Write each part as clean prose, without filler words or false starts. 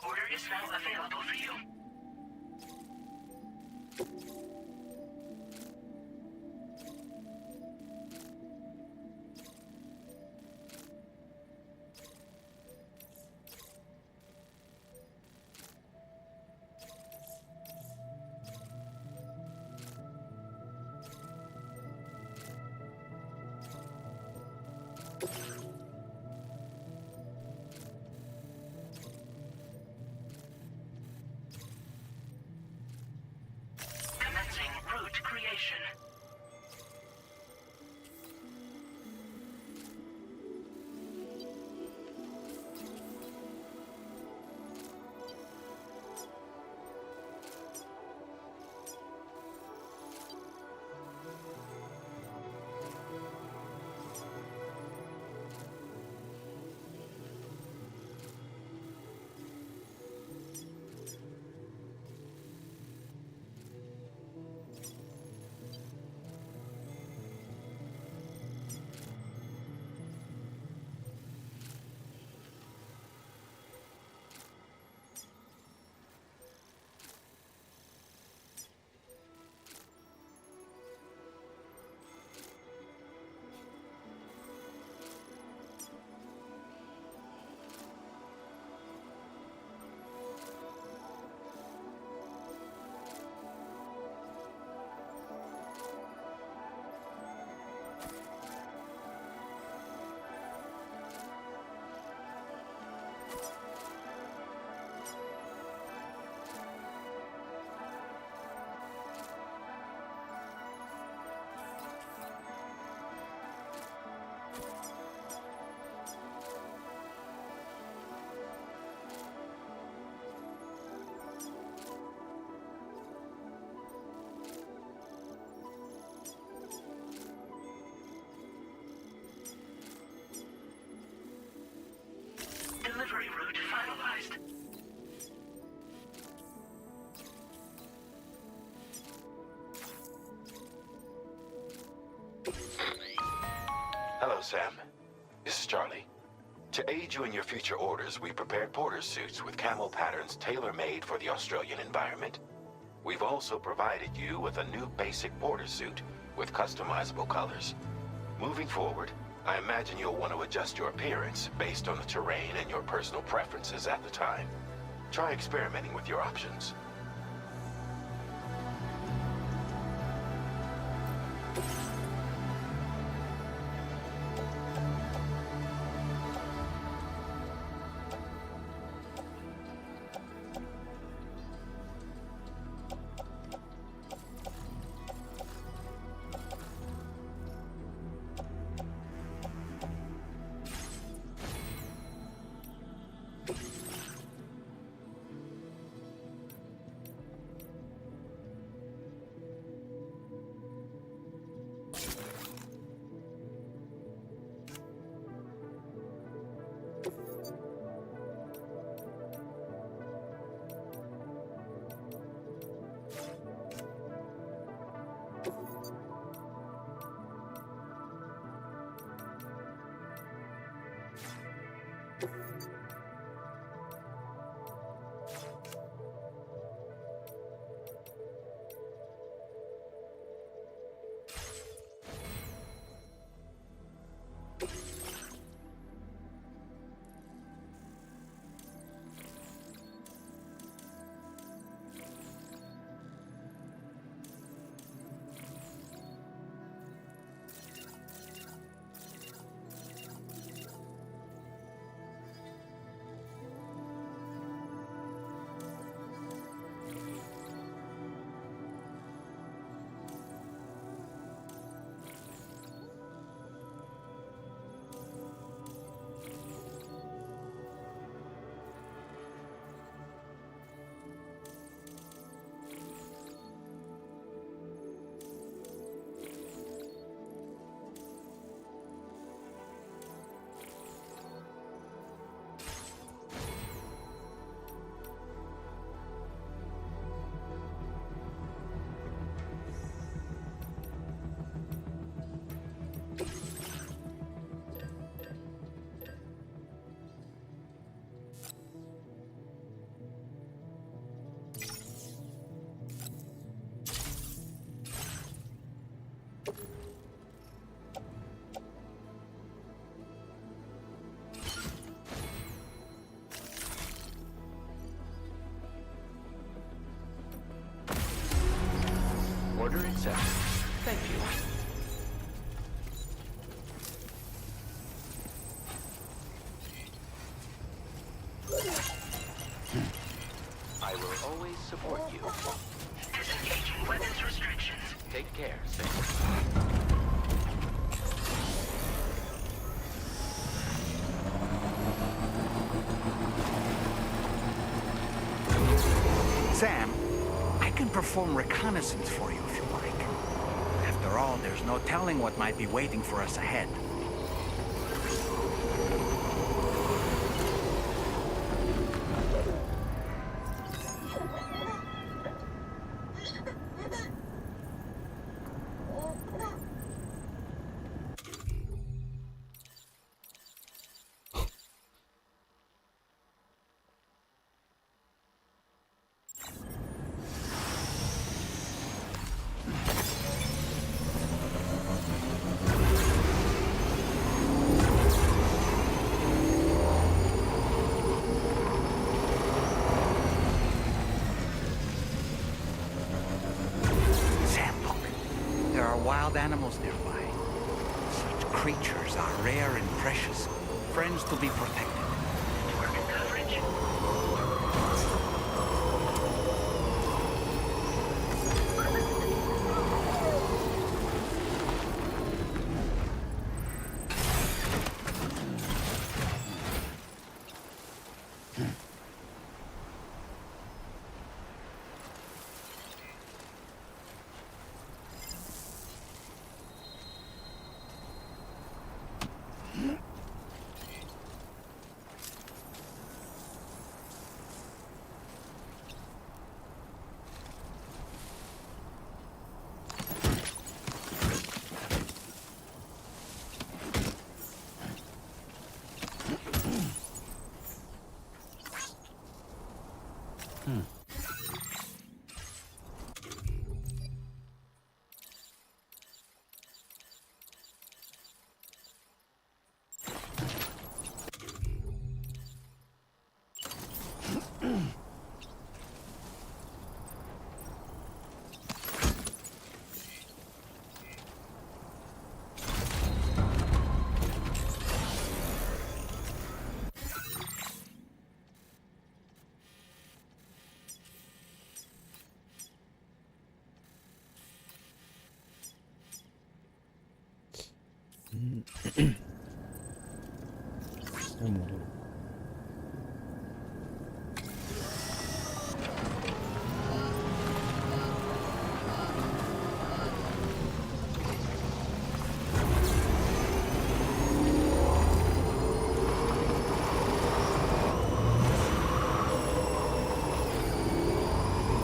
order is now available for you. Commencing route creation. Delivery route finalized. Hello, Sam. This is Charlie. To aid you in your future orders, we prepared porter suits with camel patterns tailor-made for the Australian environment. We've also provided you with a new basic porter suit with customizable colors. Moving forward, I imagine you'll want to adjust your appearance based on the terrain and your personal preferences at the time. Try experimenting with your options. Order accepted. Thank you. I will always support you. Disengaging weapons restrictions. Take care, Sam. Sam, I can perform reconnaissance for you if you like. After all, there's no telling what might be waiting for us ahead. Wild animals nearby. Such creatures are rare and precious, friends to be protected. Target coverage.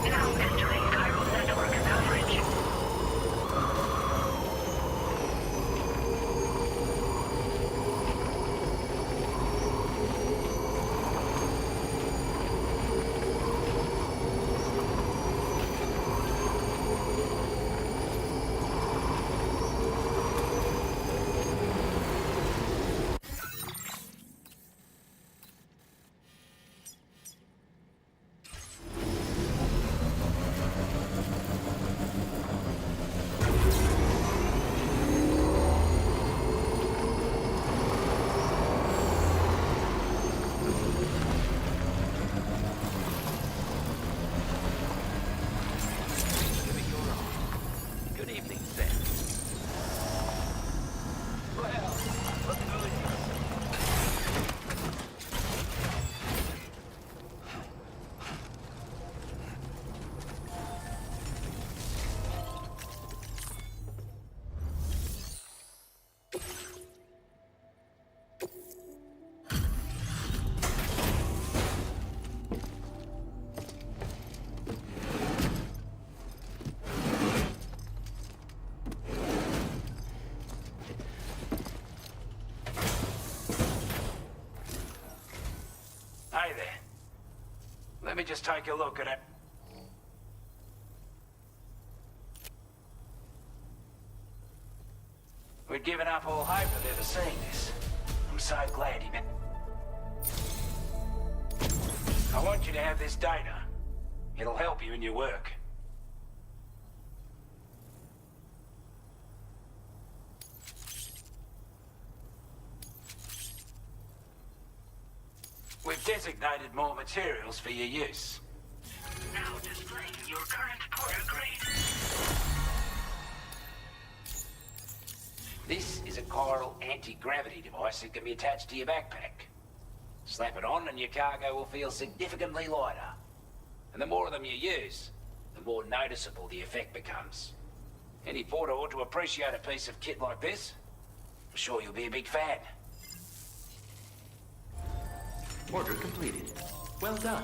Now entering chiral network coverage. Good evening, Sam. Well, look who it Hi there. Let me just take a look at it. We'd given up all hope of ever seeing this. I'm so glad he met. I want you to have this data. It'll help you in your work. We've designated more materials for your use. Now displaying your current porter grade. This is a chiral anti-gravity device that can be attached to your backpack. Slap it on and your cargo will feel significantly lighter. And the more of them you use, the more noticeable the effect becomes. Any porter ought to appreciate a piece of kit like this. I'm sure you'll be a big fan. Order completed. Well done.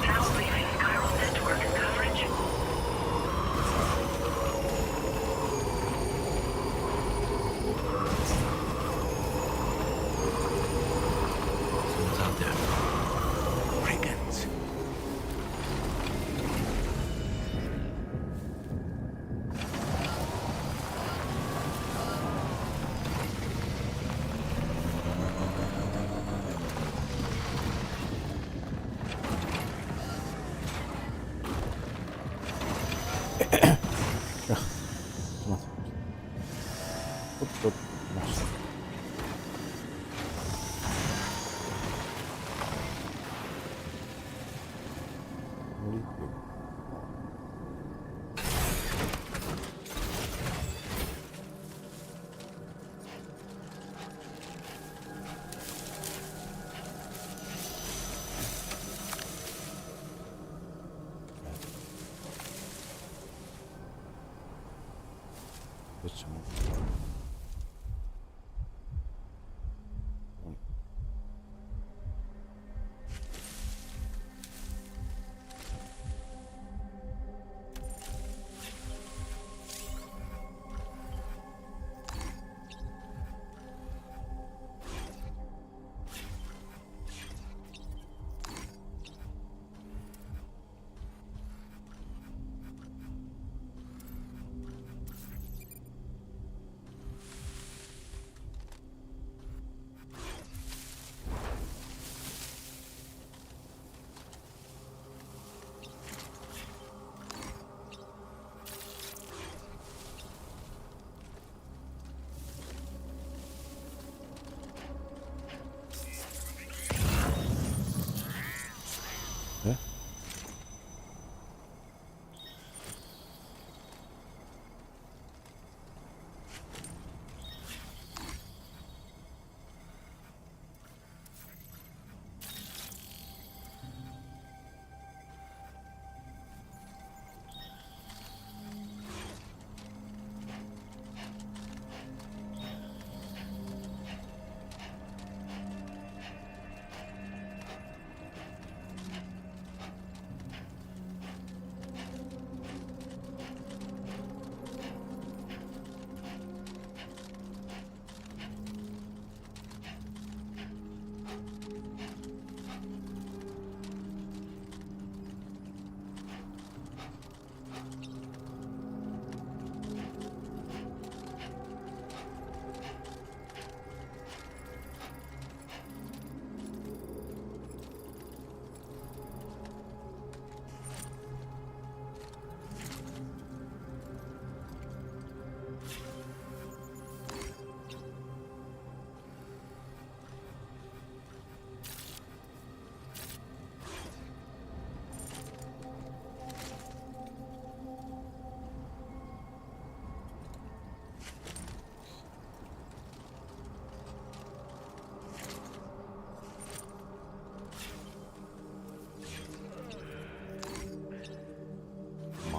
Now leaving chiral network coverage. Someone's out there. Brigands. 또 맛있어. 우리 그렇죠.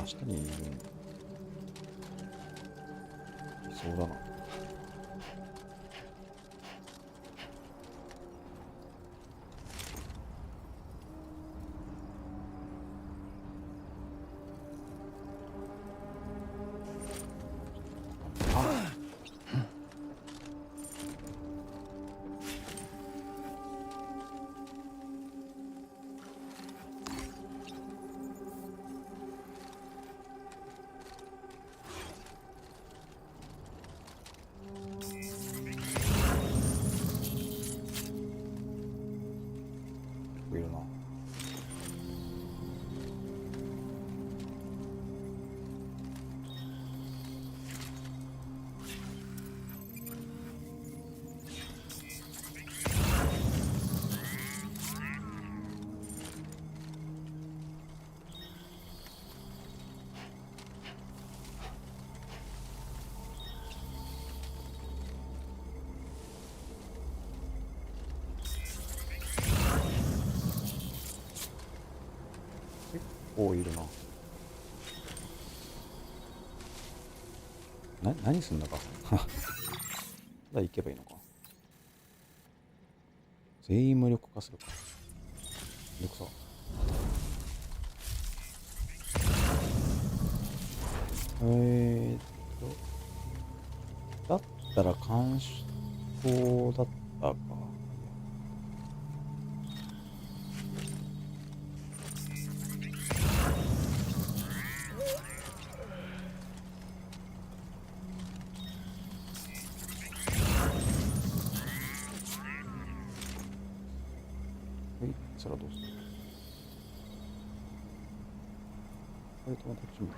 下にいるんそうだな。いるな。結構いるな。何すんだか。ただ行けばいいのか。全員無力化するか。めんどくさ。だったら干渉だったか。それはどうする？これともこっちも。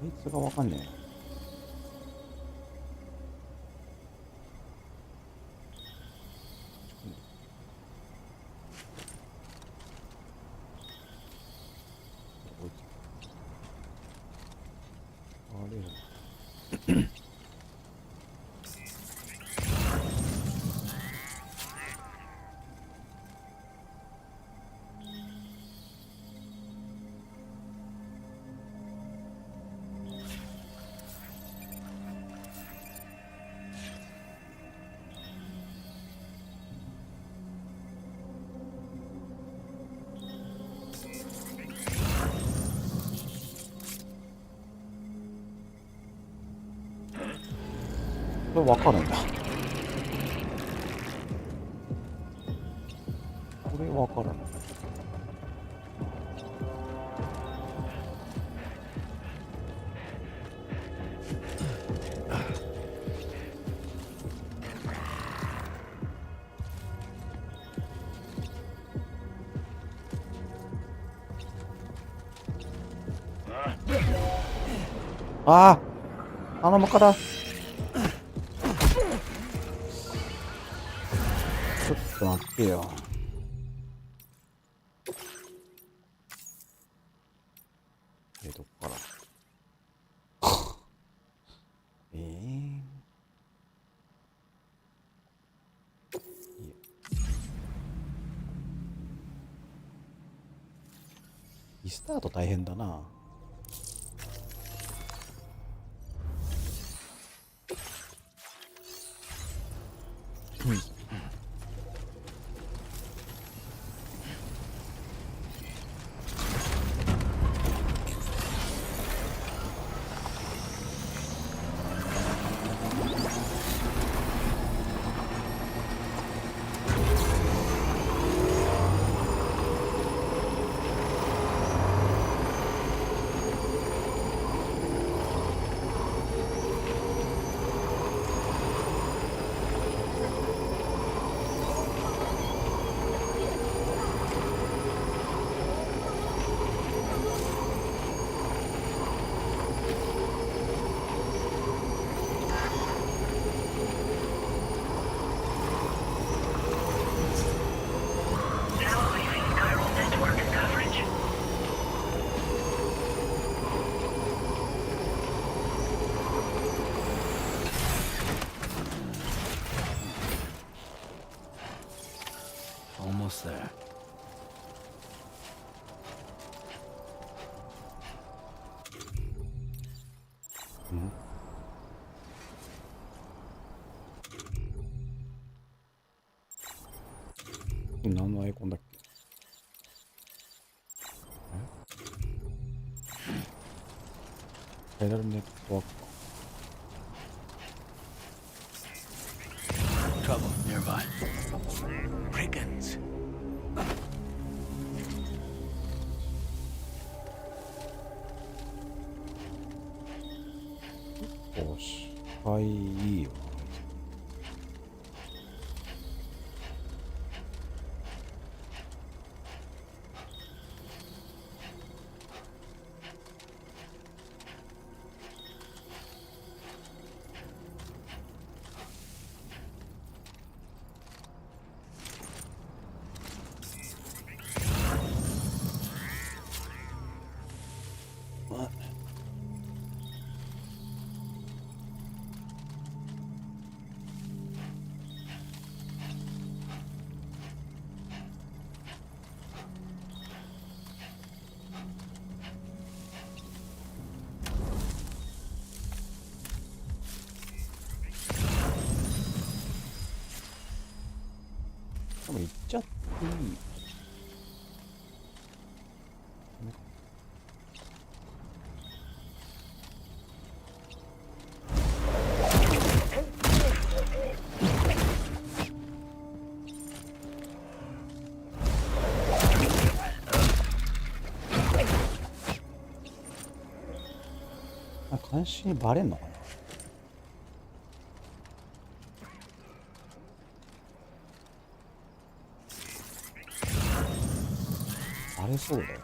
あいつがわかんねえ。これ分かるんだ。これ分かるんだ。ああ、頼むから。ちょっと待ってよ。どこからいやリスタート大変だな。almost there. 何のアイコンだっけ？ペダルネットワークか。Trouble nearby. Brigands. おし、はい、いいよな。What? 多分行っちゃっていい。監視にバレんのかな。バレそうだよ。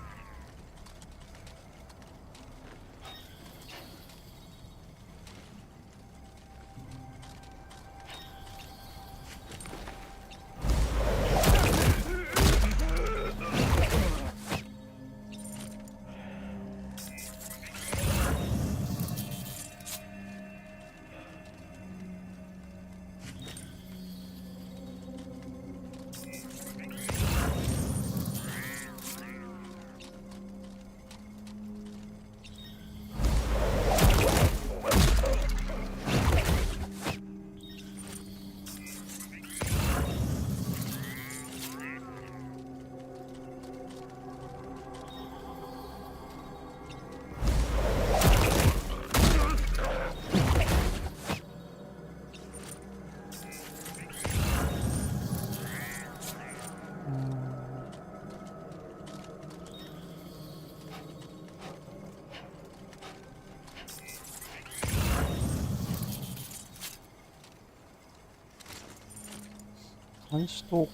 監視と、こっ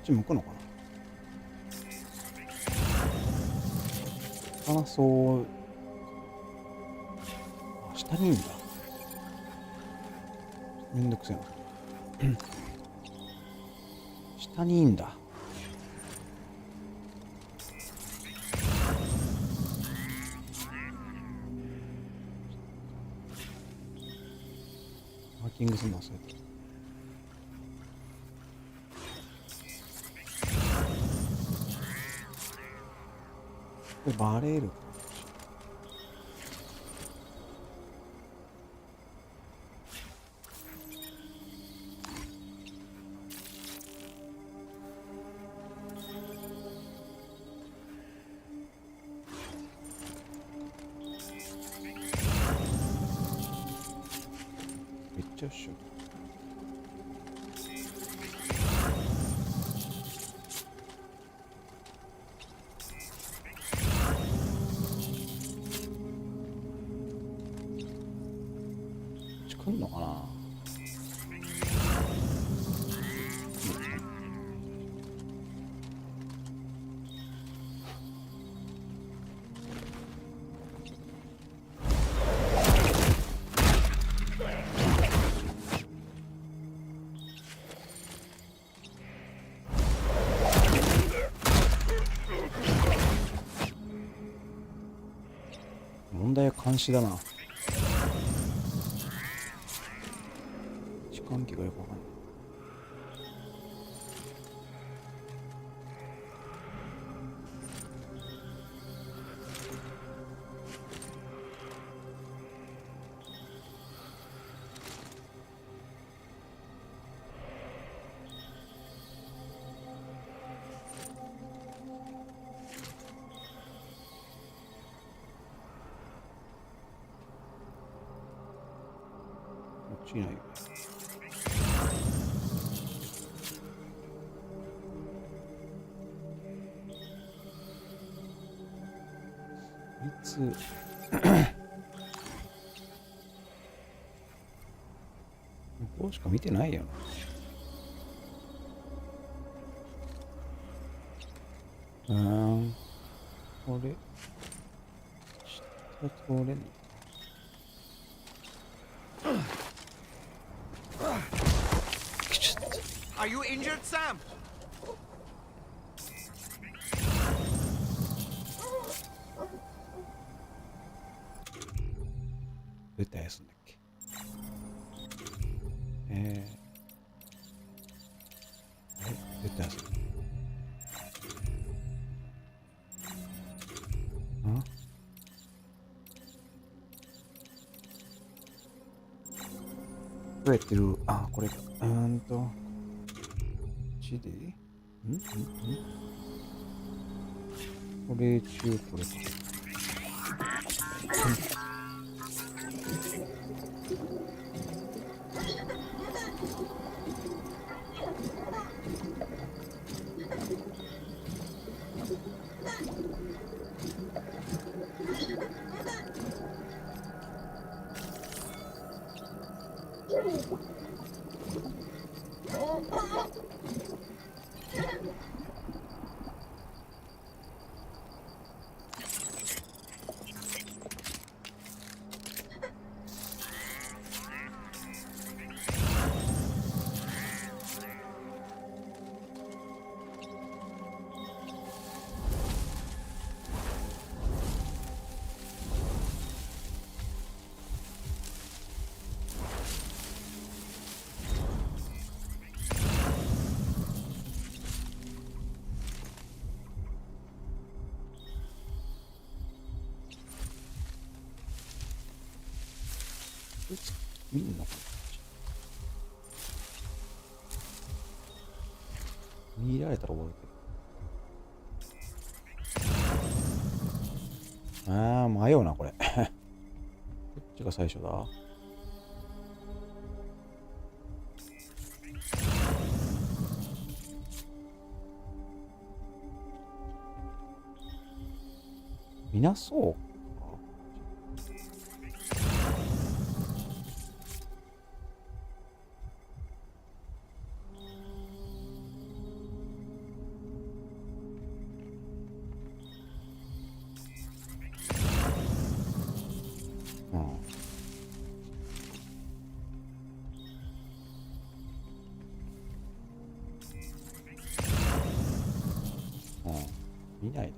ち向くのかな。離そう。あ、下にいいんだ。めんどくせえな。下にいいんだ。マーキングするの忘れた。これバレる。めっちゃっしょ。来んのかな。問題は監視だな。関係がよくわかんない。ちいないよ。いつこうしか見てないよな。これ下通れんの。Are you injured, Sam? どうやってやすんだっけ。あれどうやってやすんだ。どうやってる。あ、これか。こっちでこれ中これか。見んのかな。見られたら終わるけど。ああ、迷うな、これ。どっちが最初だ。みなそう。見ないな。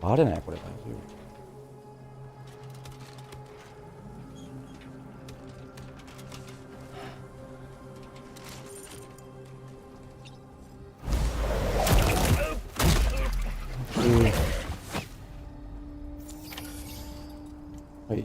バレないこれ大丈夫。はい。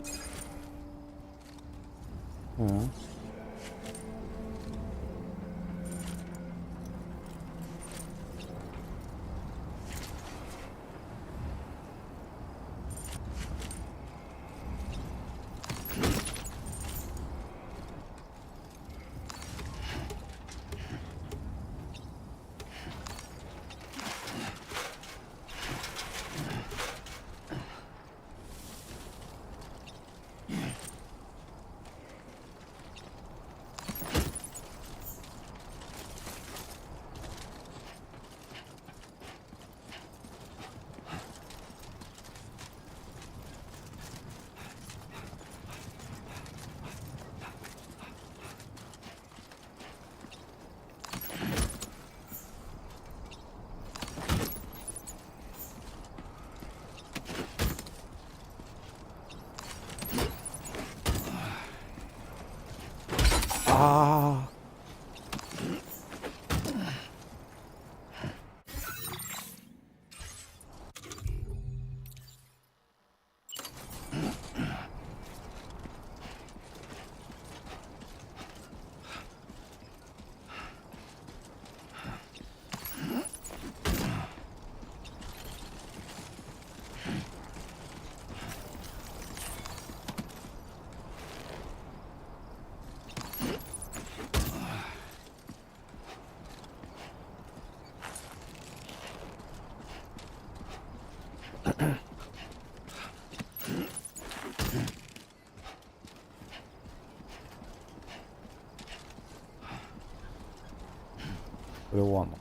これ終わんの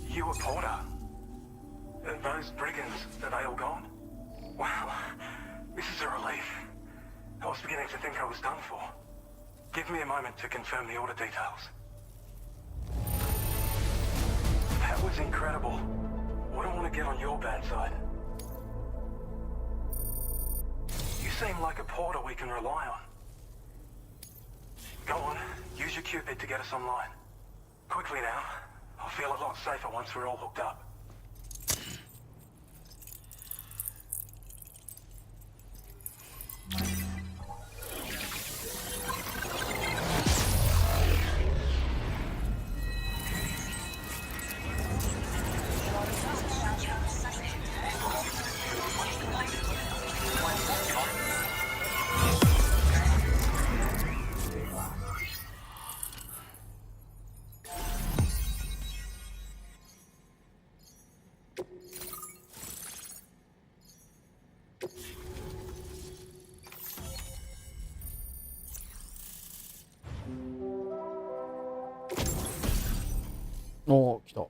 ？You a porter? Those brigands, are they all gone? Wow, this is a relief. I was beginning to think I was done for. Give me a moment to confirm the order details. That was incredible. Wouldn't want to get on your bad side. You seem like a porter we can rely on. Go on, use your Cupid to get us online. Quickly now. I'll feel a lot safer once we're all hooked up.おー、来た。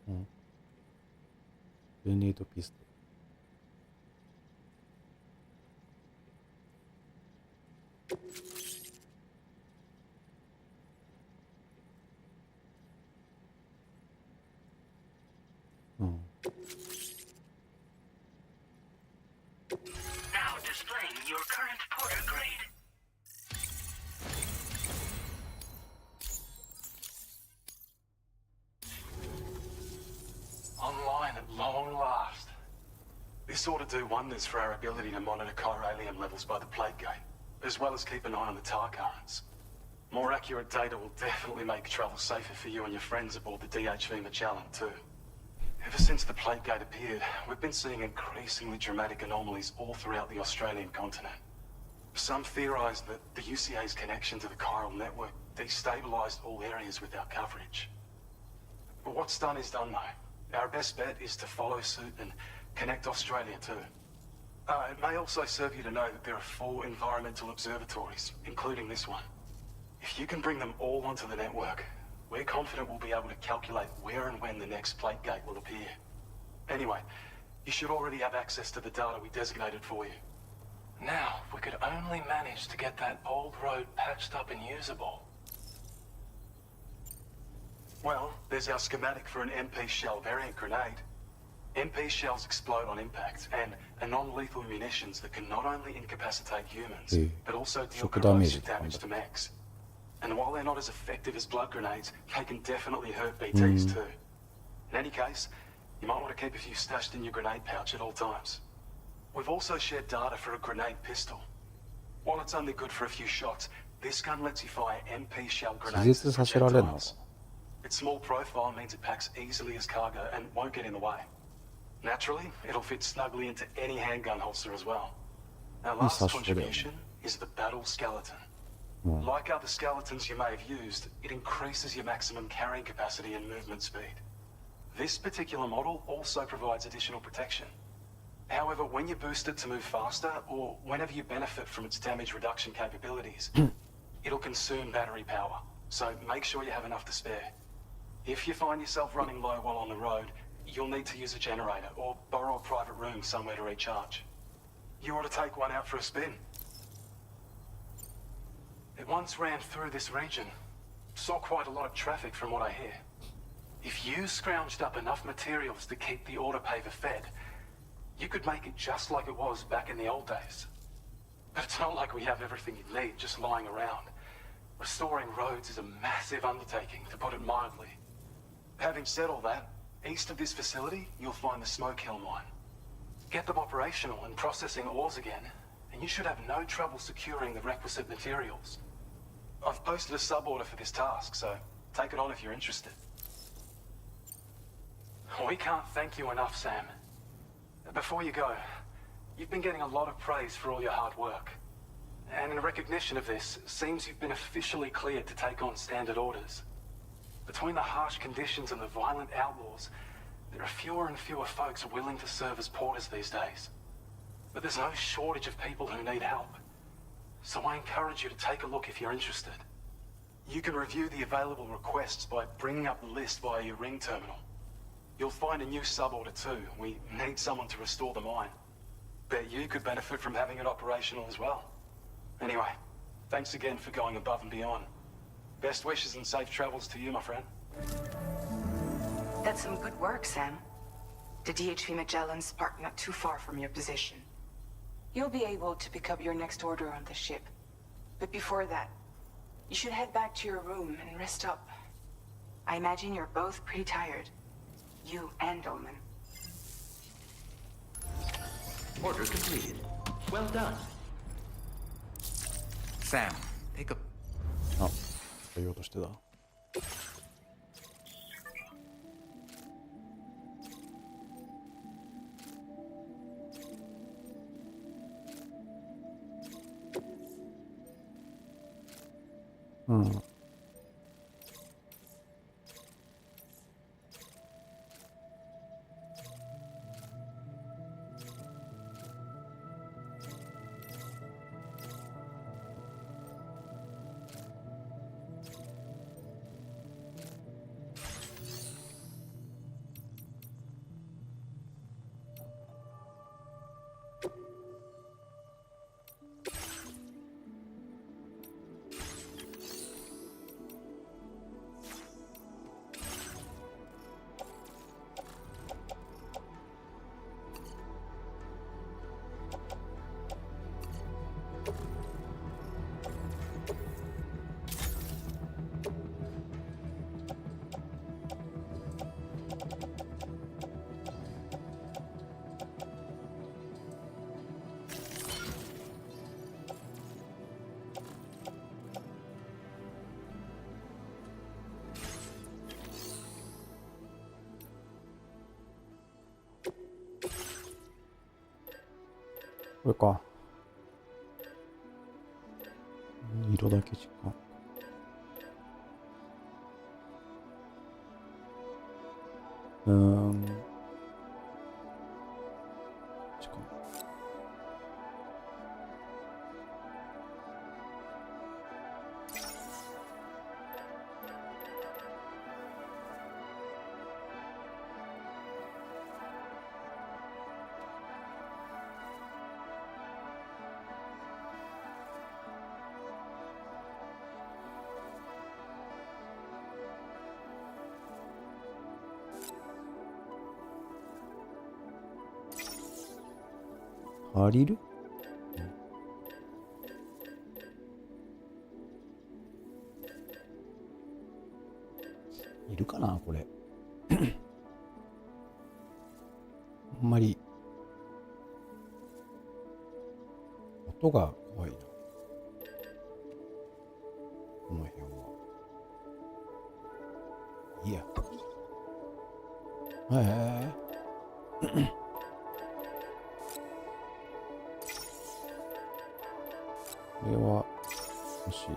うん。グレネードピストル。うん。Now displaying your current porter grade. Online at long last. This ought to do wonders for our ability to monitor chiralium levels by the plague gate, as well as keep an eye on the tar currents. More accurate data will definitely make travel safer for you and your friends aboard the DHV Magellan too. Ever since the plague gate appeared, we've been seeing increasingly dramatic anomalies all throughout the Australian continent. Some theorise that the UCA's connection to the chiral network destabilised all areas with our coverage. But what's done is done though. Our best bet is to follow suit and connect Australia too. It may also serve you to know that there are 4 environmental observatories, including this one. If you can bring them all onto the network, we're confident we'll be able to calculate where and when the next plague gate will appear. Anyway, you should already have access to the data we designated for you. Now, if we could only manage to get that old road patched up and usable. Well, there's our schematic for an MP shell variant grenade. MP shells explode on impact and are non-lethal munitions that can not only incapacitate humans, but also deal corrosive damage to mechs. And while they're not as effective as blood grenades, they can definitely hurt BTs too. In any case, you might want to keep a few stashed in your grenade pouch at all times. We've also shared data for a grenade pistol. While it's only good for a few shots, this gun lets you fire MP shell grenades as projectiles. Its small profile means it packs easily as cargo and won't get in the way. Naturally, it'll fit snugly into any handgun holster as well. Our last contribution is the battle skeleton. Like other skeletons you may have used, it increases your maximum carrying capacity and movement speed. This particular model also provides additional protection. However, when you boost it to move faster, or whenever you benefit from its damage reduction capabilities, it'll consume battery power, so make sure you have enough to spare. If you find yourself running low while on the road, you'll need to use a generator or borrow a private room somewhere to recharge. You ought to take one out for a spin. It once ran through this region. Saw quite a lot of traffic from what I hear. If you scrounged up enough materials to keep the autopaver fed, you could make it just like it was back in the old days. But it's not like we have everything you need just lying around. Restoring roads is a massive undertaking, to put it mildly. Having said all that, east of this facility, you'll find the Smoke Hill mine. Get them operational and processing ores again, and and you should have no trouble securing the requisite materials. I've posted a sub-order for this task, so take it on if you're interested. We can't thank you enough, Sam. Before you go, you've been getting a lot of praise for all your hard work. And in recognition of this, it seems you've been officially cleared to take on standard orders. Between the harsh conditions and the violent outlaws, there are fewer and fewer folks willing to serve as porters these days. But there's no shortage of people who need help. So I encourage you to take a look if you're interested. You can review the available requests by bringing up the list via your ring terminal. You'll find a new sub-order too. We need someone to restore the mine. Bet you could benefit from having it operational as well. Anyway, thanks again for going above and beyond. Best wishes and safe travels to you, my friend. That's some good work, Sam. The DHV Magellan's parked not too far from your position. You'll be able to pick up your next order on the ship. But before that, you should head back to your room and rest up. I imagine you're both pretty tired. You and Dolman. Order completed. Well done. Sam, take a... あ、言おうとしてた。うん。これか。色だけしか。こっちか。借りる？いるかなこれ。あんまり音が怖いな。この辺は。いいや。これは欲しい。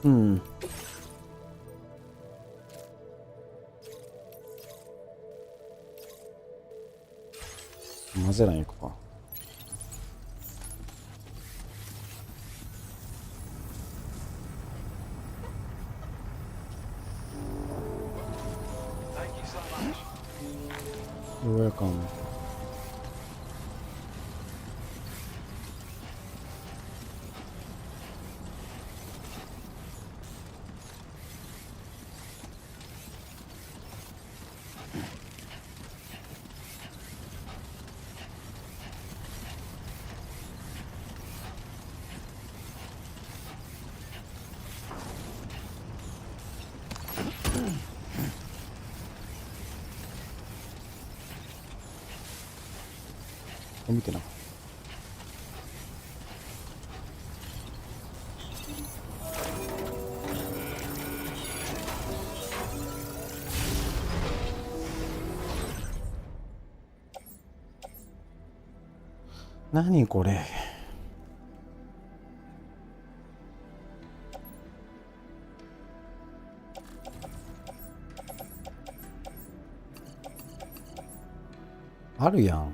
うん。マゼラン行こうか。ようやく見てなかった。何これ。あるやん。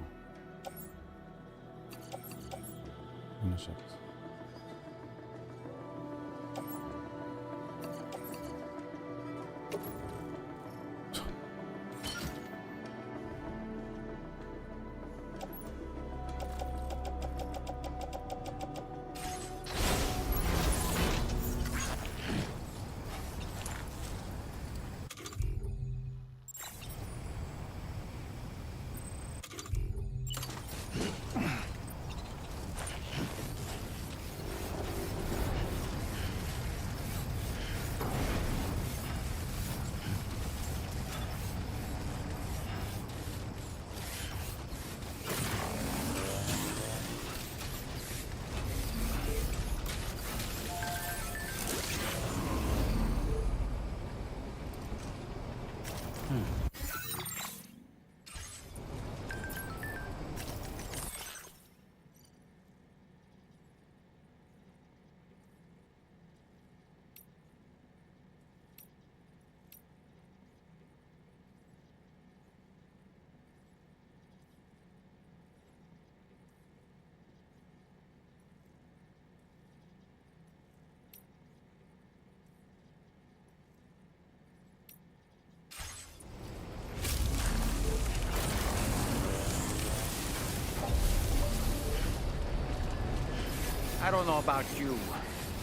I don't know about you,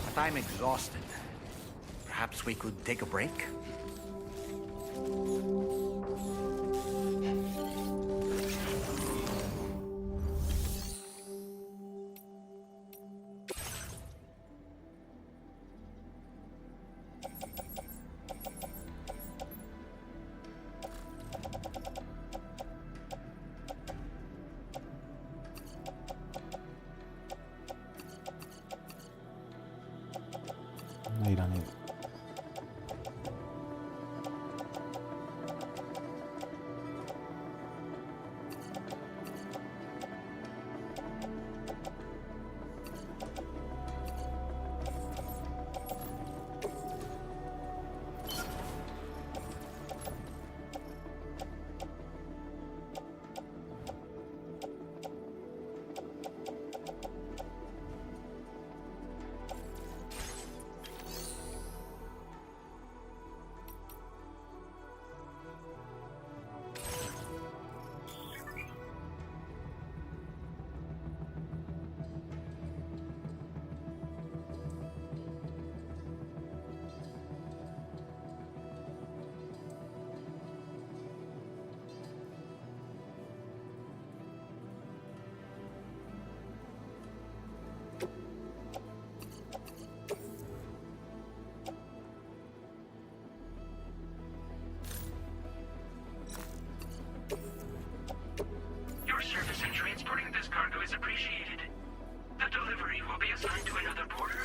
but I'm exhausted. Perhaps we could take a break?いらねえ。Your service in transporting this cargo is appreciated. The delivery will be assigned to another porter.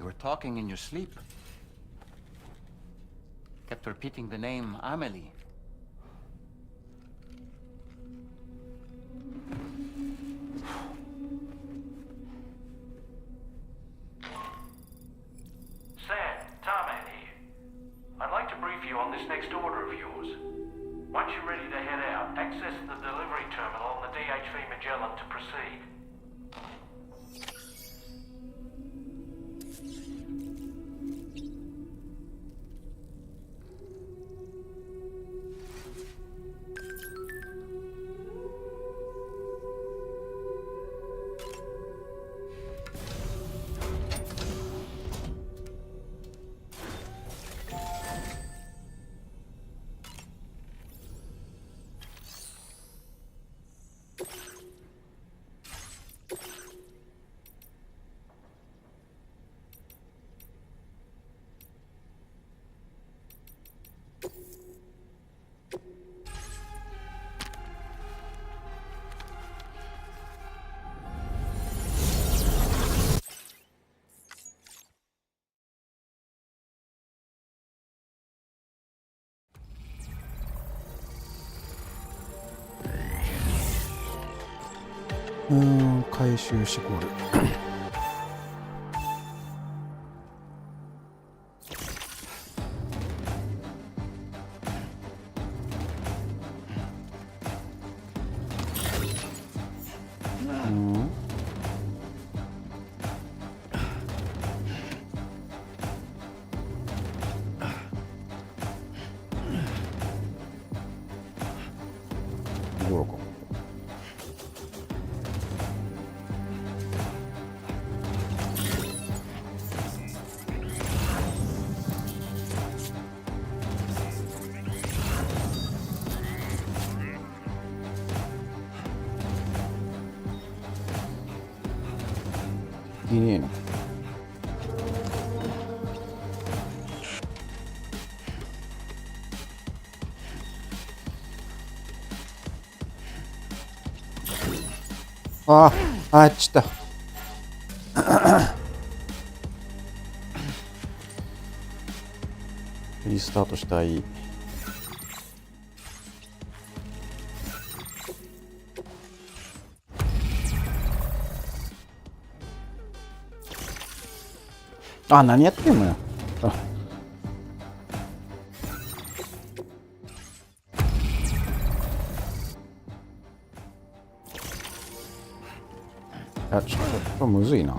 You were talking in your sleep. Kept repeating the name Amelie. Sam, Tarman here. I'd like to brief you on this next order of yours. Once you're ready to head out, access the delivery terminal on the DHV Magellan to proceed.うーん、回収シゴール。ゴロか。いねえな。ああ、ちった。リスタートしたい。あ、何やってんのよ。ちょっとむずいな。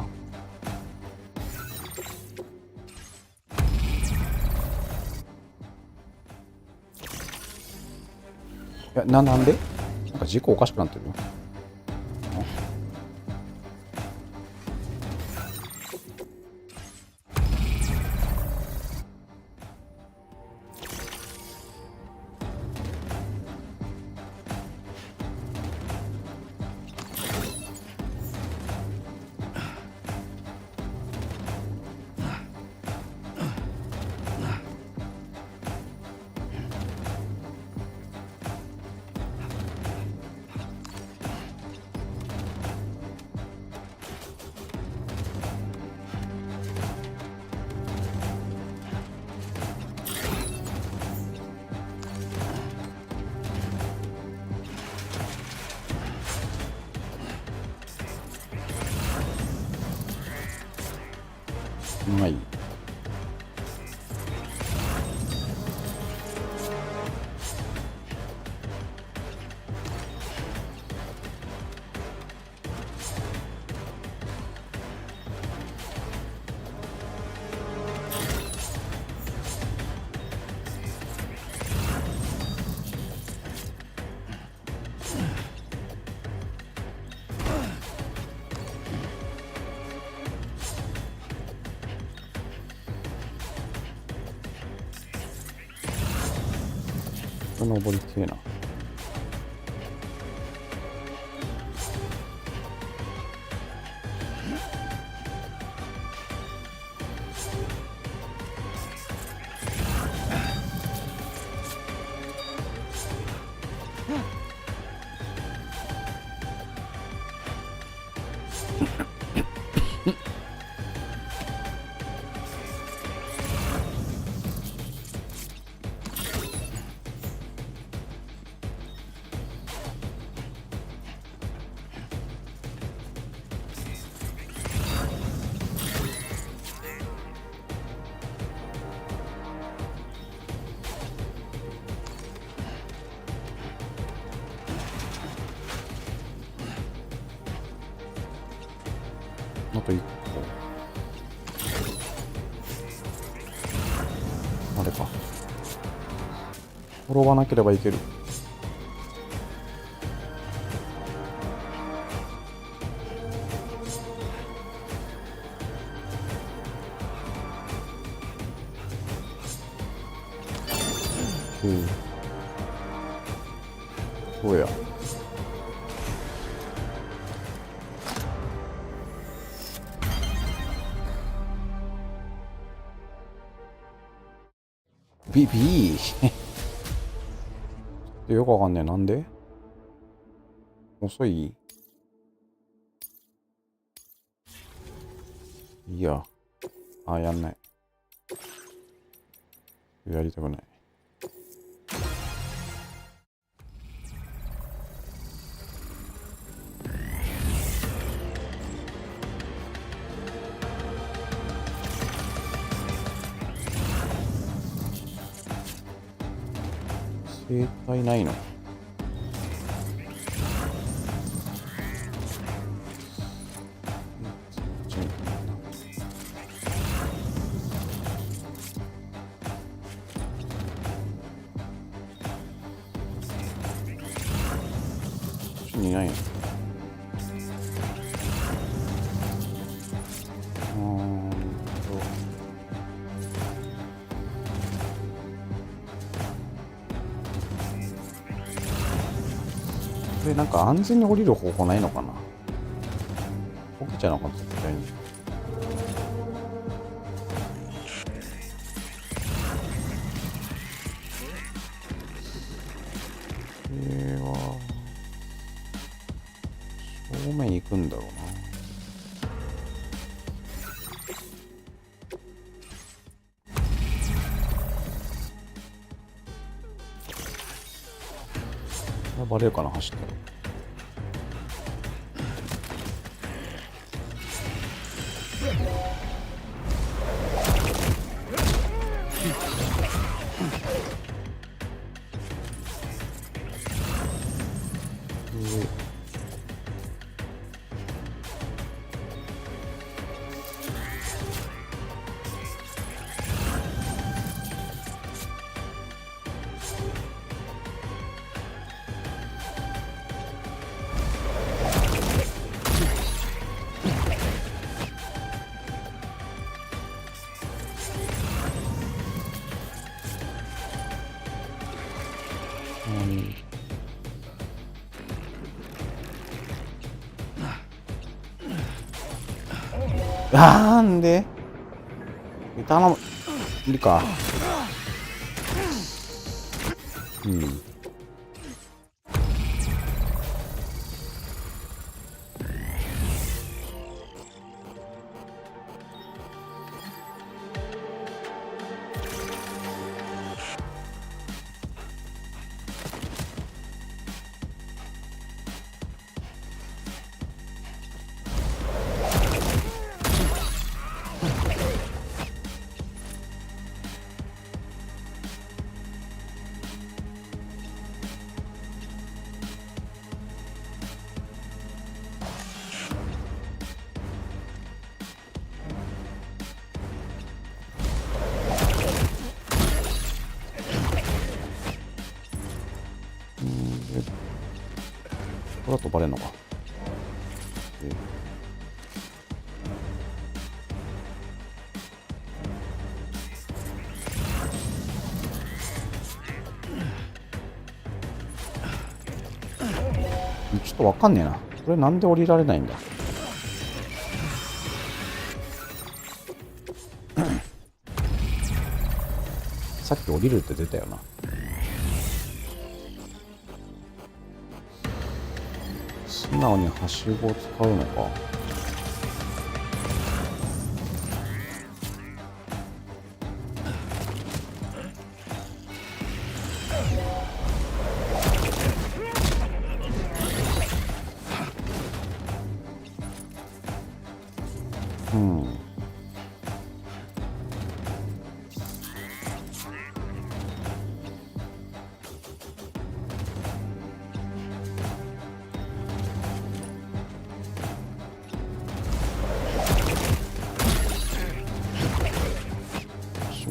いや、なんで？なんか軸おかしくなってるよ。はい。登りてえな。と1個。あれか。転ばなければいける。そうや。ビビーよくわかんねえ。なんで遅い？いや。あ、やんない。やりたくない。正解ないの？いないの？これなんか安全に降りる方法ないのかな？溶けちゃうのかな、絶対に。これは正面行くんだろうな。バレるかな、走ったら。なんで頼む。無理か。これだとバレんのか。ちょっとわかんねえな。これなんで降りられないんだ。さっき降りるって出たよな。素直にはしごを使うのか。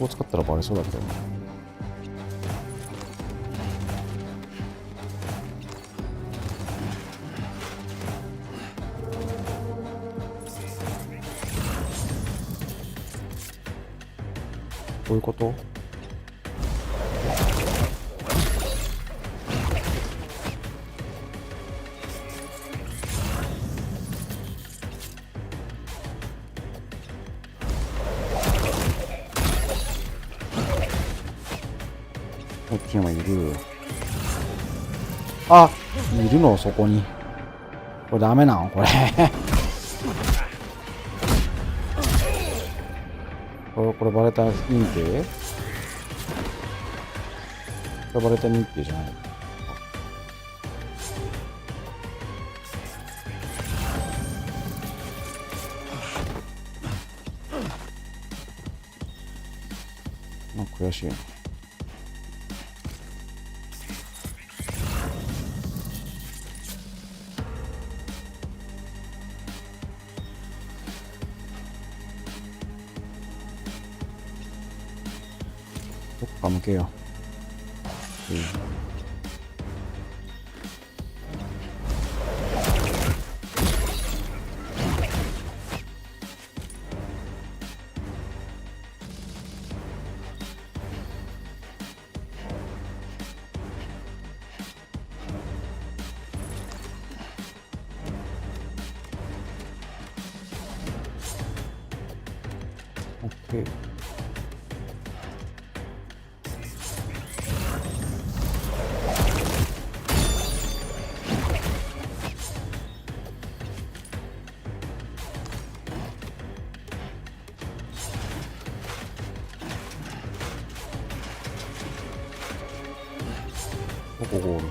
こ使ったらバレそうだけど。どういうこと？こっちにもいる。あ、いるのそこに。これダメなのこれ。これバレた認定？これバレた認定じゃない。なんか悔しいな。どっか向けよう。オッケー。ここゴール。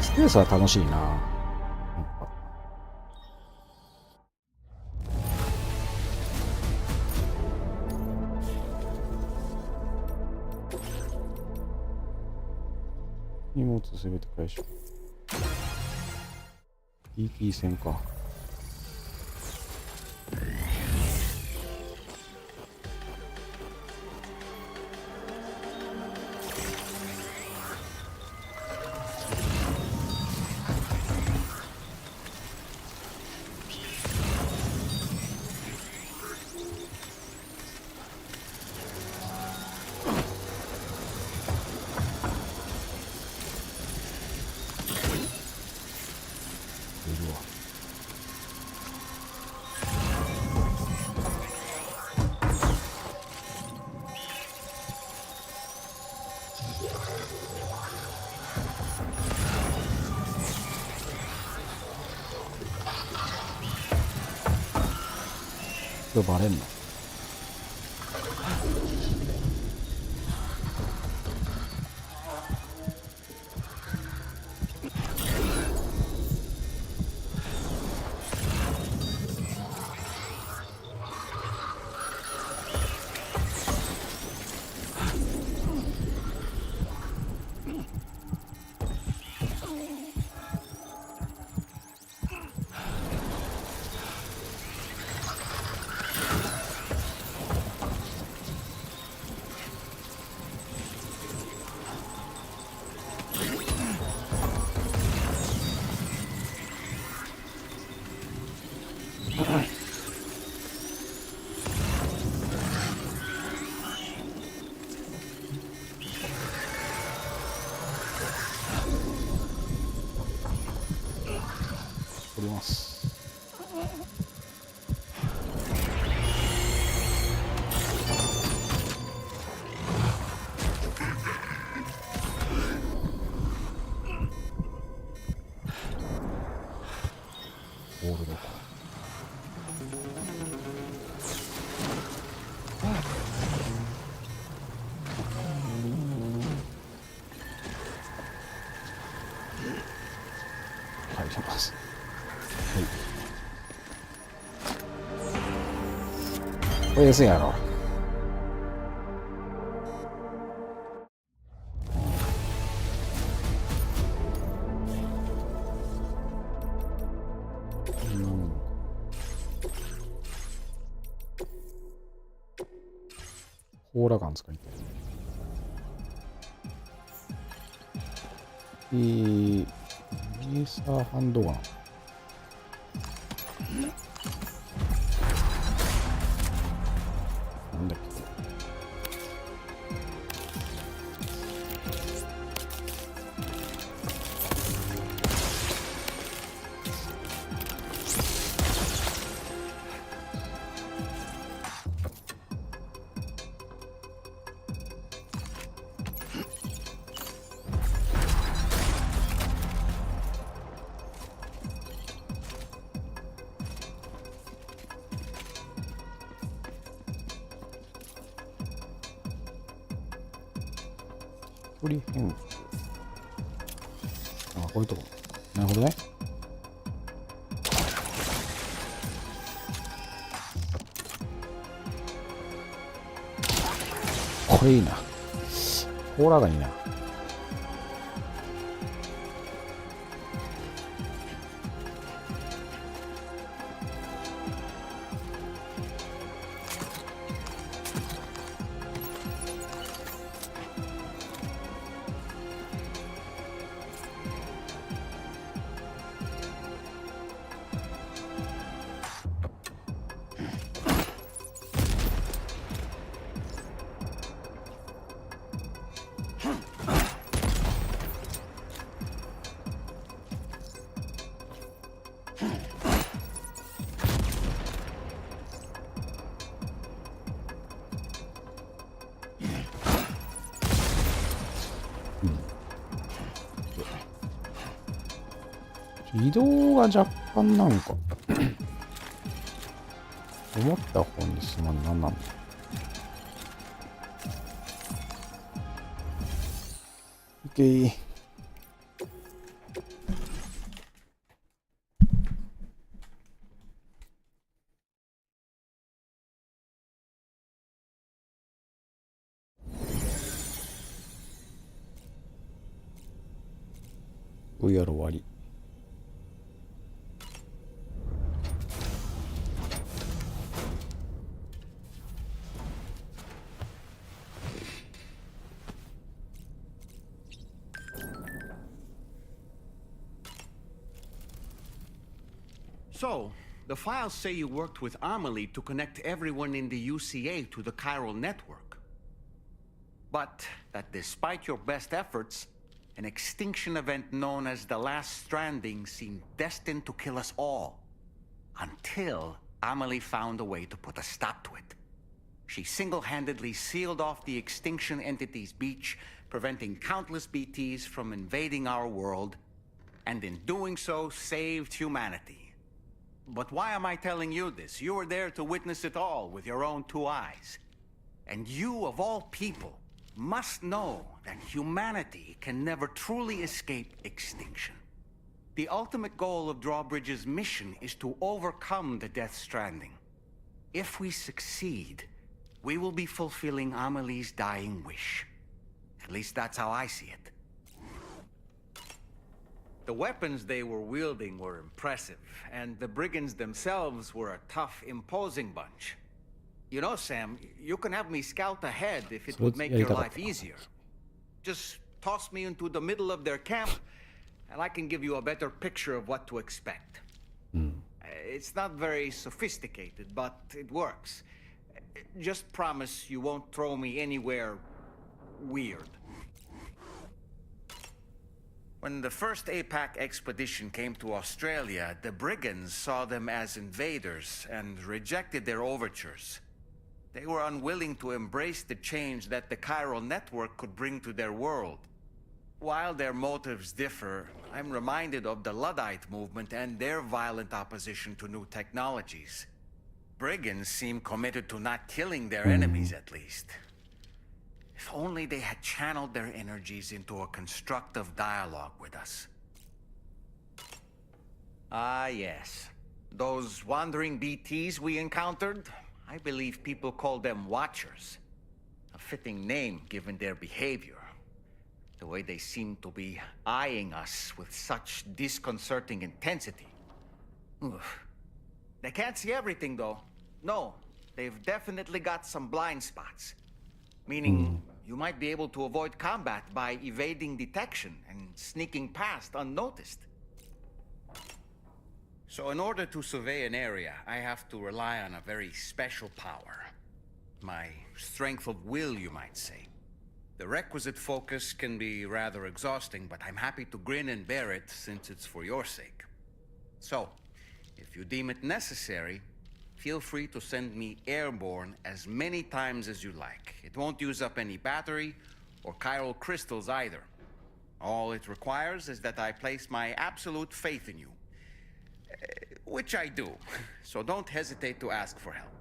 スペースは楽しいな。荷物すべて回収。PP 戦か。これバレんの？取ります。ゴールドか。入ります。はい。これですやろ。コーラガン使いたい。レーサーハンドガン。なんだっけ。距離変更。あ、こういうとこ。なるほどね。これいいな。コーラがいいな。移動が若干なんか思った方に進まん。なんなんだ。オッケー。VR 終わり。So, the files say you worked with Amelie to connect everyone in the UCA to the chiral network. But that despite your best efforts, an extinction event known as the Last Stranding seemed destined to kill us all. Until Amelie found a way to put a stop to it. She single-handedly sealed off the extinction entity's beach, preventing countless BTs from invading our world, and in doing so, saved humanity. But why am I telling you this? You were there to witness it all with your own two eyes. And you, of all people, must know that humanity can never truly escape extinction. The ultimate goal of Drawbridge's mission is to overcome the Death Stranding. If we succeed, we will be fulfilling Amelie's dying wish. At least that's how I see it. The weapons they were wielding were impressive, and the brigands themselves were a tough, imposing bunch. You know, Sam, you can have me scout ahead if it would make your life easier. Just toss me into the middle of their camp, and I can give you a better picture of what to expect. It's not very sophisticated, but it works. Just promise you won't throw me anywhere weird. When the first APAC expedition came to Australia, the brigands saw them as invaders and rejected their overtures. They were unwilling to embrace the change that the chiral network could bring to their world. While their motives differ, I'm reminded of the Luddite movement and their violent opposition to new technologies. Brigands seem committed to not killing their enemies, at least. If only they had channeled their energies into a constructive dialogue with us. Ah, yes. Those wandering BTs we encountered, I believe people call them Watchers. A fitting name given their behavior. The way they seem to be eyeing us with such disconcerting intensity. Oof. They can't see everything, though. No, they've definitely got some blind spots. meaning you might be able to avoid combat by evading detection and sneaking past unnoticed. So in order to survey an area, I have to rely on a very special power. My strength of will, you might say. The requisite focus can be rather exhausting, but I'm happy to grin and bear it since it's for your sake. So, if you deem it necessary, feel free to send me airborne as many times as you like. It won't use up any battery or chiral crystals either. All it requires is that I place my absolute faith in you. Which I do, so don't hesitate to ask for help.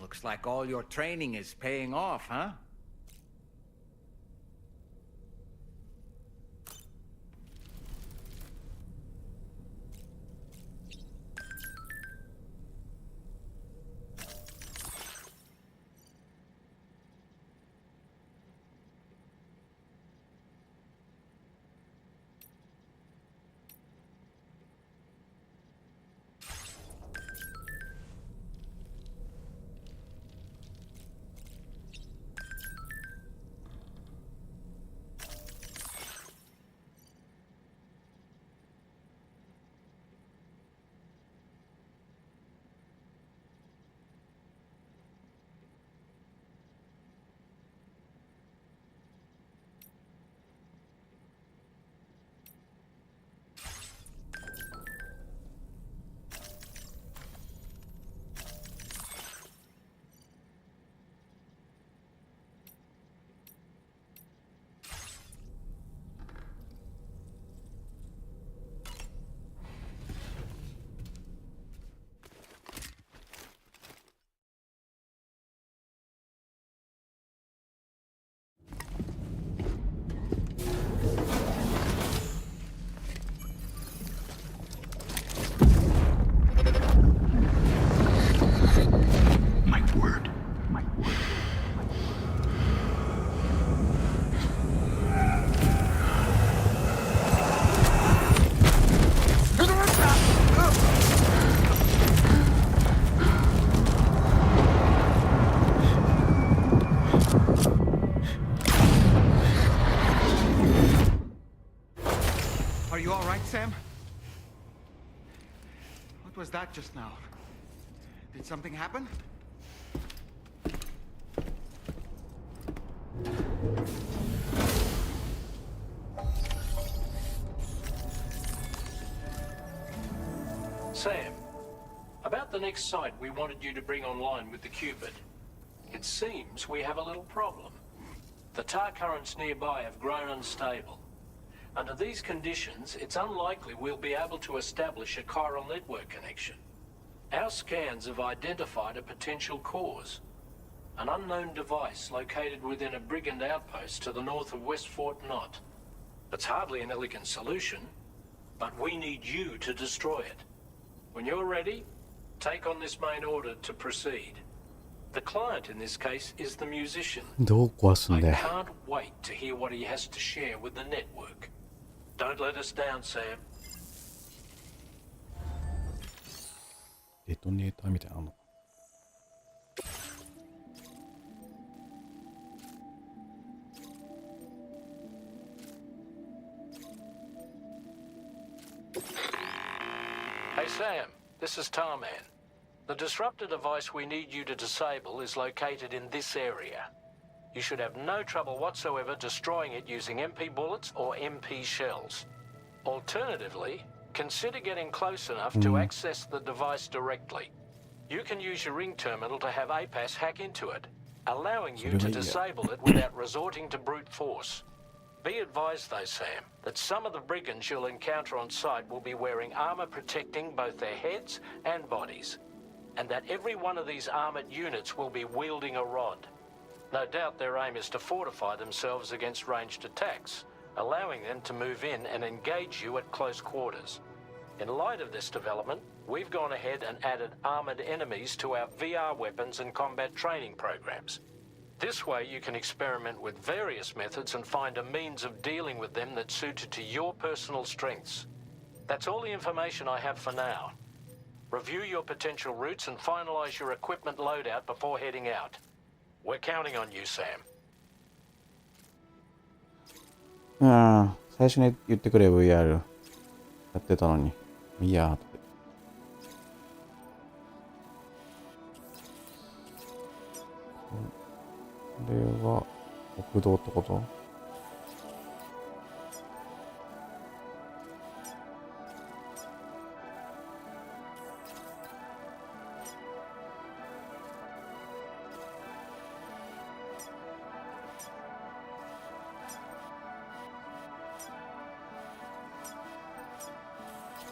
Looks like all your training is paying off, huh? Sam? What was that just now? Did something happen? Sam, about the next site we wanted you to bring online with the Cupid. It seems we have a little problem. The tar currents nearby have grown unstable. Under these conditions, it's unlikely we'll be able to establish a chiral network connection. Our scans have identified a potential cause. An unknown device located within a brigand outpost to the north of West Fort Knot. It's hardly an elegant solution, but we need you to destroy it. When you're ready, take on this main order to proceed. The client in this case is the musician. I can't wait to hear what he has to share with the network. Don't let us down, Sam. デトネーターみたいなの。Hey Sam, this is Tarman. The disruptor device we need you to disable is located in this area. You should have no trouble whatsoever destroying it using MP bullets or MP shells. Alternatively, consider getting close enough to access the device directly. You can use your ring terminal to have APAS hack into it, allowing you to disable it without resorting to brute force. Be advised though, Sam, that some of the brigands you'll encounter on site will be wearing armor protecting both their heads and bodies, and that every one of these armored units will be wielding a rod. No doubt their aim is to fortify themselves against ranged attacks, allowing them to move in and engage you at close quarters. In light of this development, we've gone ahead and added armored enemies to our VR weapons and combat training programs. This way you can experiment with various methods and find a means of dealing with them that's suited to your personal strengths. That's all the information I have for now. Review your potential routes and finalize your equipment loadout before heading out. We're counting on you, Sam. 最初に言ってくれ VR やってたのに。いいやって。これは国道ってこと？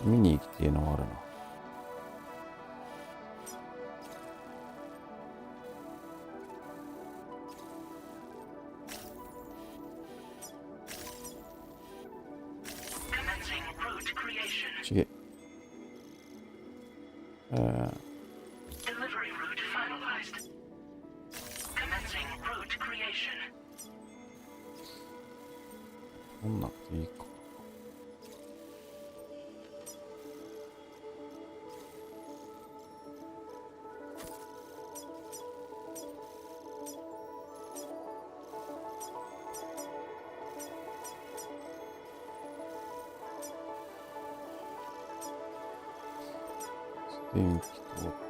見に行きっていうのがあるな。ちげ。こんなくていいか。電気通って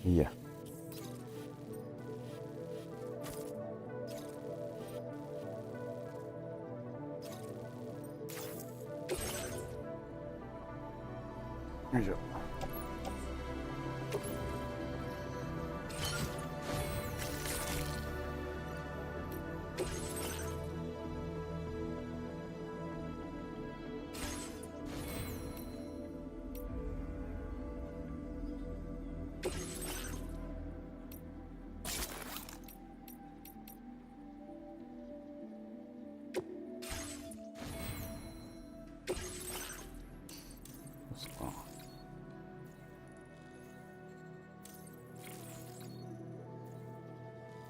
いいや。よいしょ。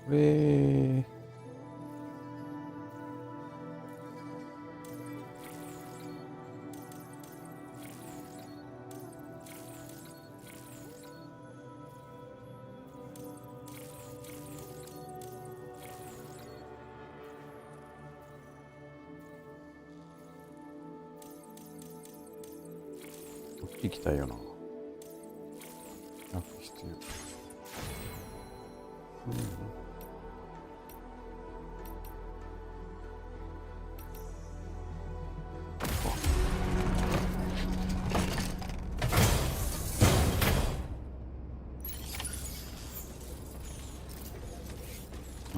これ行きたいよな。なんか必要。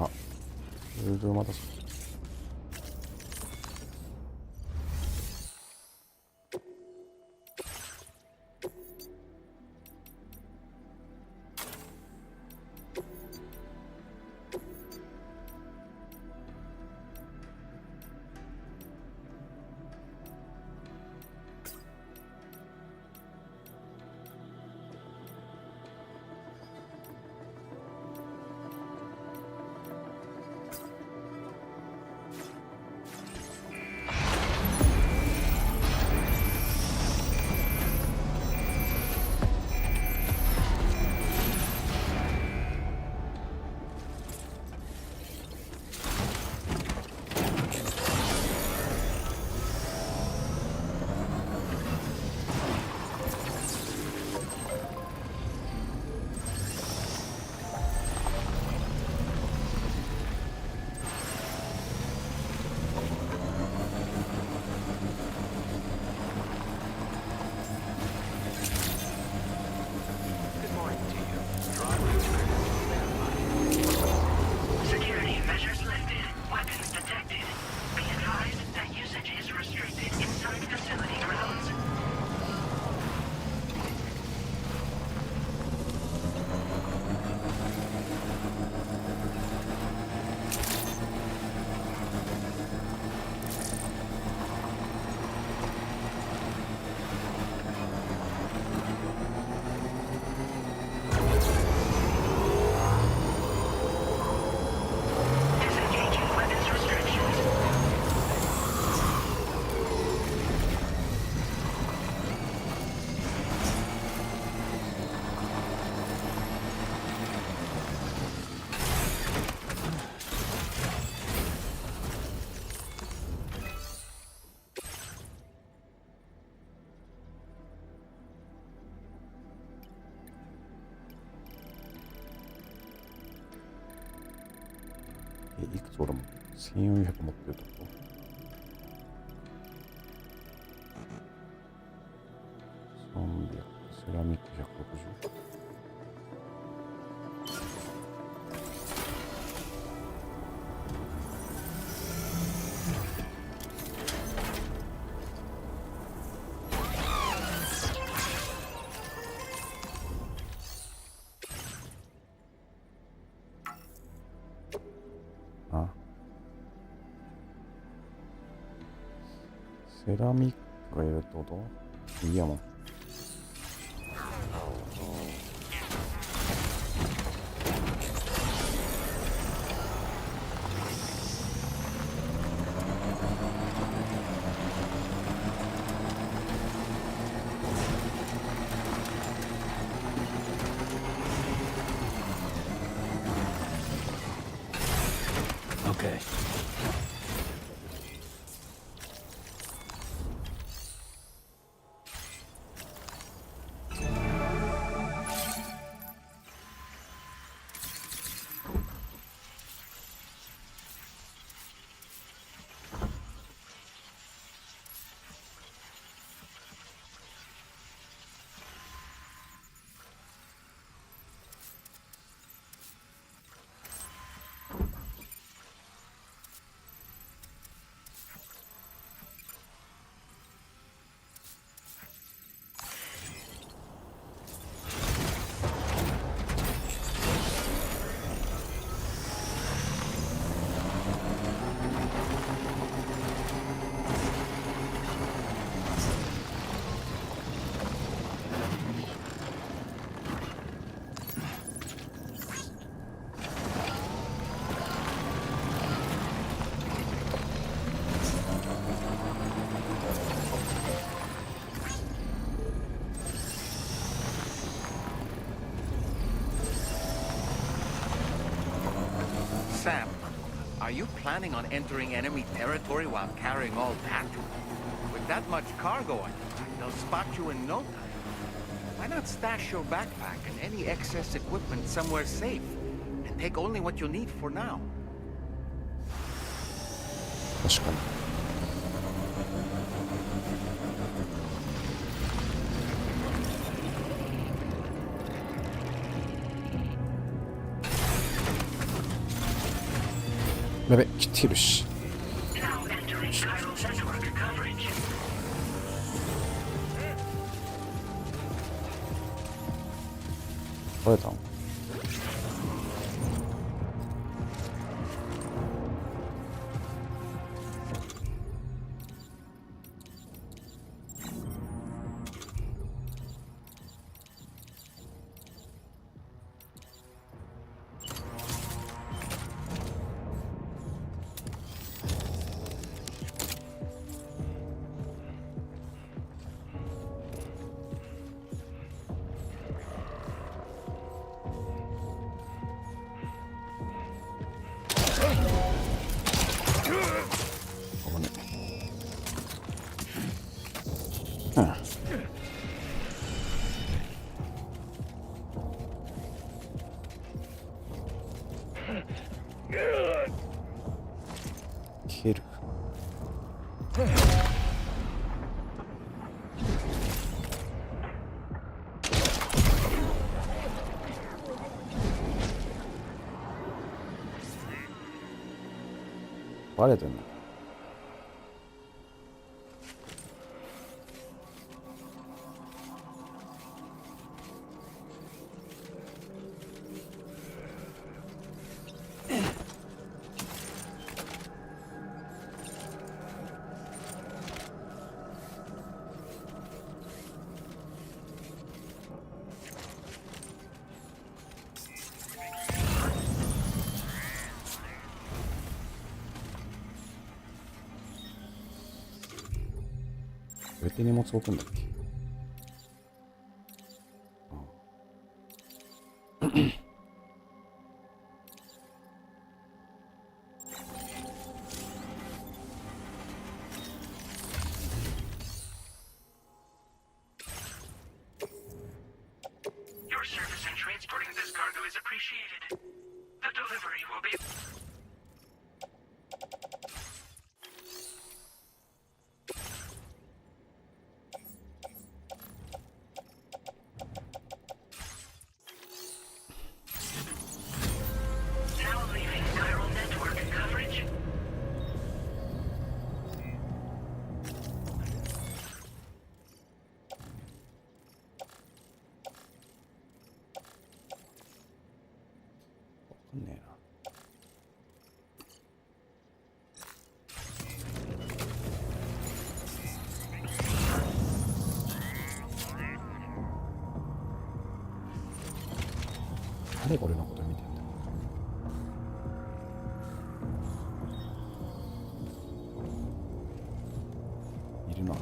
あ、ルールをまたする。いくつ俺も1400持ってるってこと？300、セラミック160。セラミックがいるってこといいやもん。Okay. Sam, are you planning on entering enemy territory while carrying all that? With that much cargo on your back, they'll spot you in no time. Why not stash your backpack and any excess equipment somewhere safe, and take only what you need for now? 確かに。やべ、来てるし。バレたの？蹴る。バレてんの？どうやって荷物置くんだっけ？Your service in transporting this cargo is appreciated. The delivery will be... ねえな。誰が俺のこと見てんだ。いるな。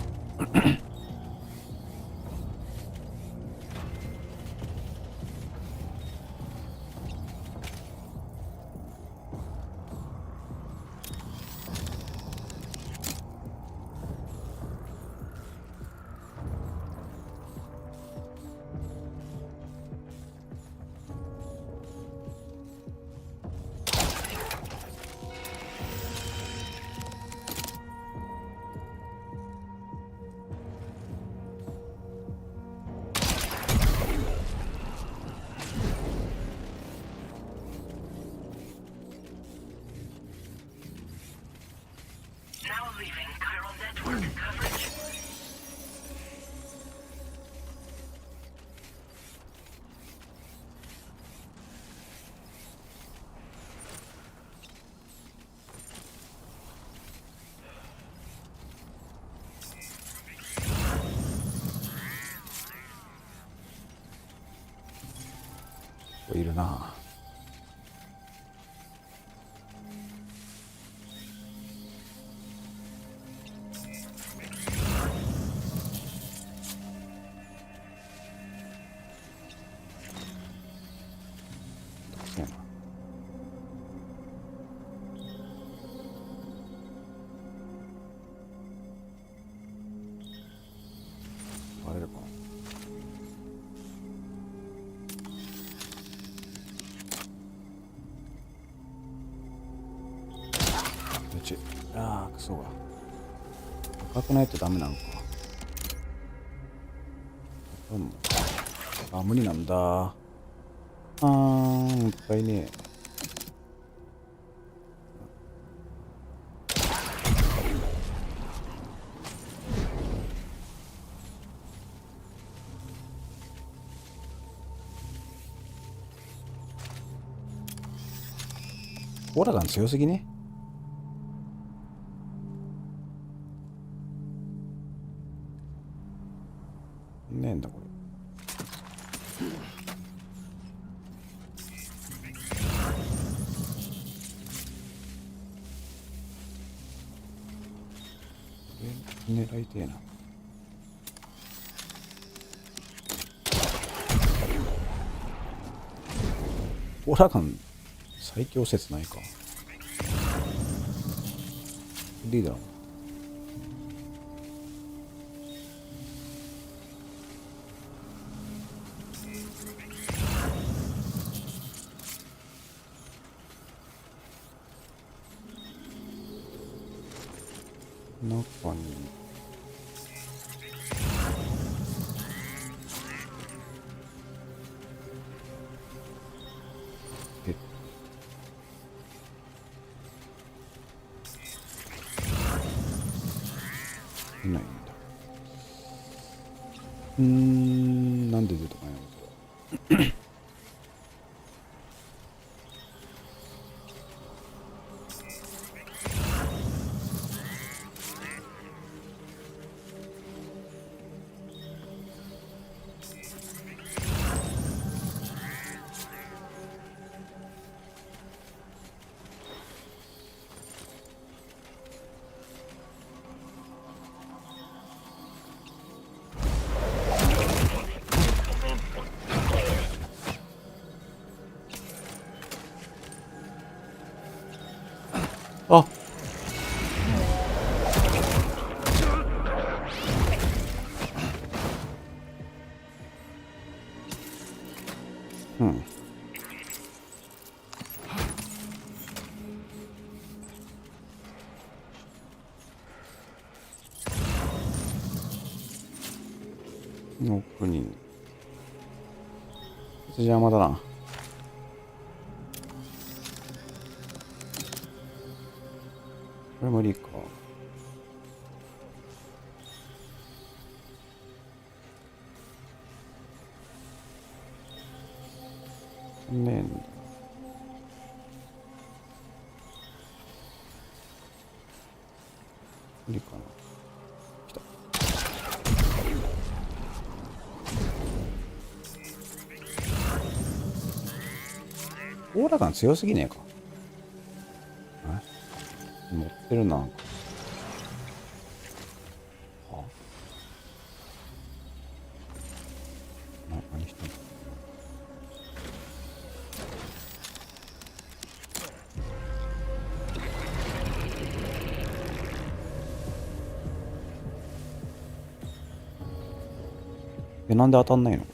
いるな。そうな。バレるかな。ああ、クソが。赤くないとダメなのか。あ、無理なんだ。もったいねえ。オラガン強すぎね。ねえんだこれ。狙いてえな。オラガン最強説ないか。リーダー中にいないんだ。なんで出たかなこれ。あ、うん。6人。邪魔だな。これ無理か。ねえんだ。無理かな。来た。オーラ感強すぎねえか。持ってるな。は何してんの。なんで当たんないの。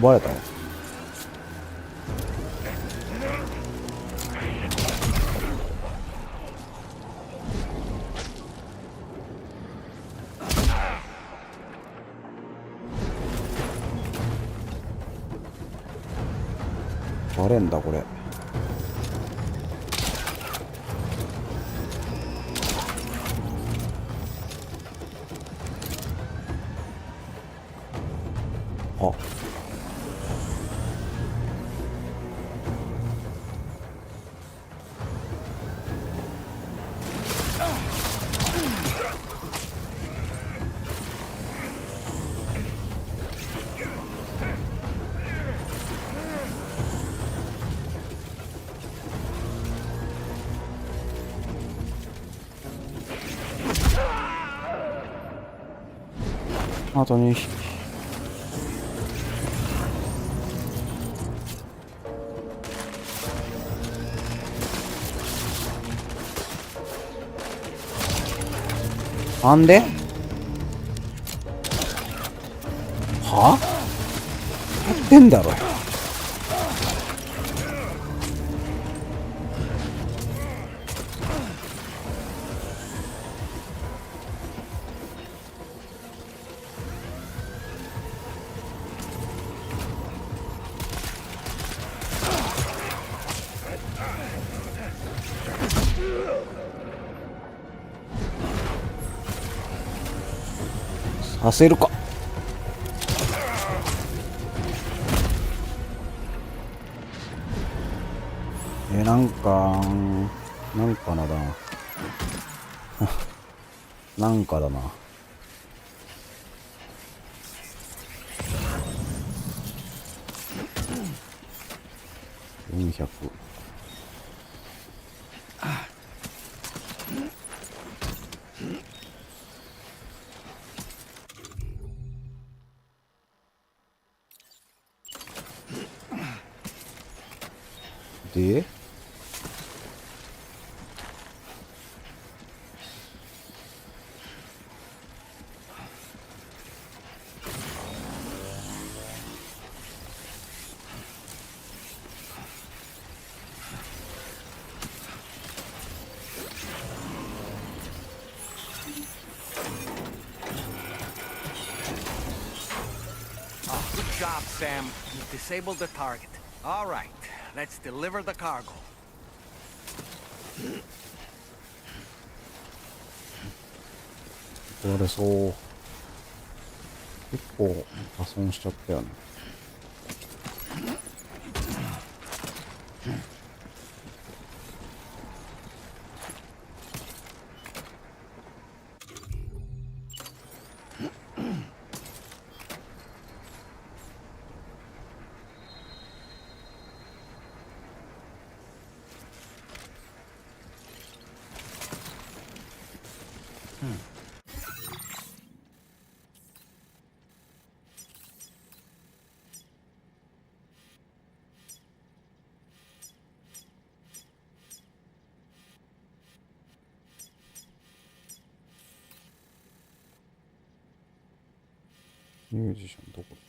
バレたの。バレんだこれ。あ、あと2匹。なんで？は？やってんだろよ。させるか。なんかなだな。なんかだな。400。でGood job, Sam. You've disabled the target. All right, let's deliver the cargo. 壊れそう。結構破損しちゃったよね。ミュージシャンどこだ。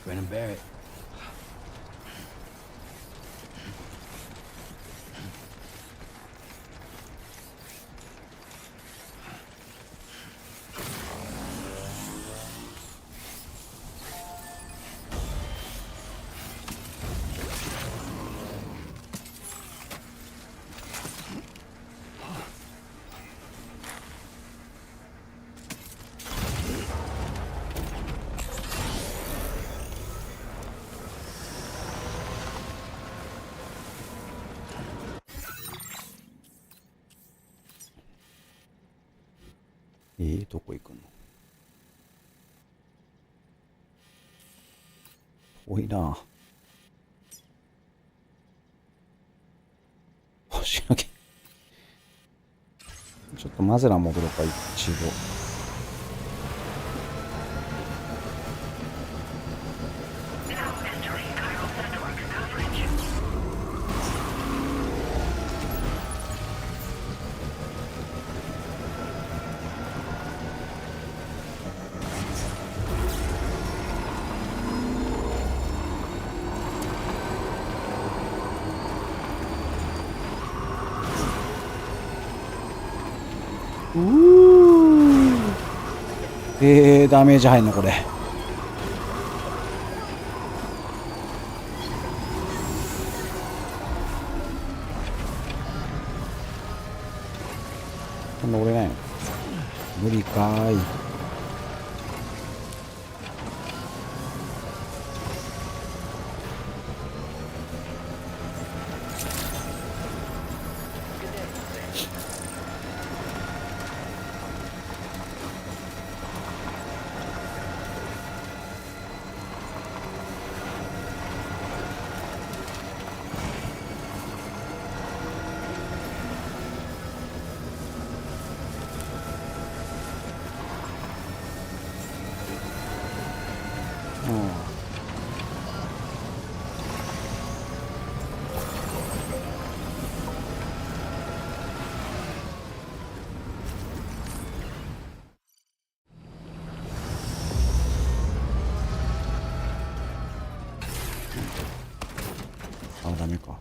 Grin and bear it.どこ行くの？遠いな。星野家。ちょっとマゼラ戻ろうか、一度。ダメージ入んのこれ。こんな折れないの？無理かーい。ダメか。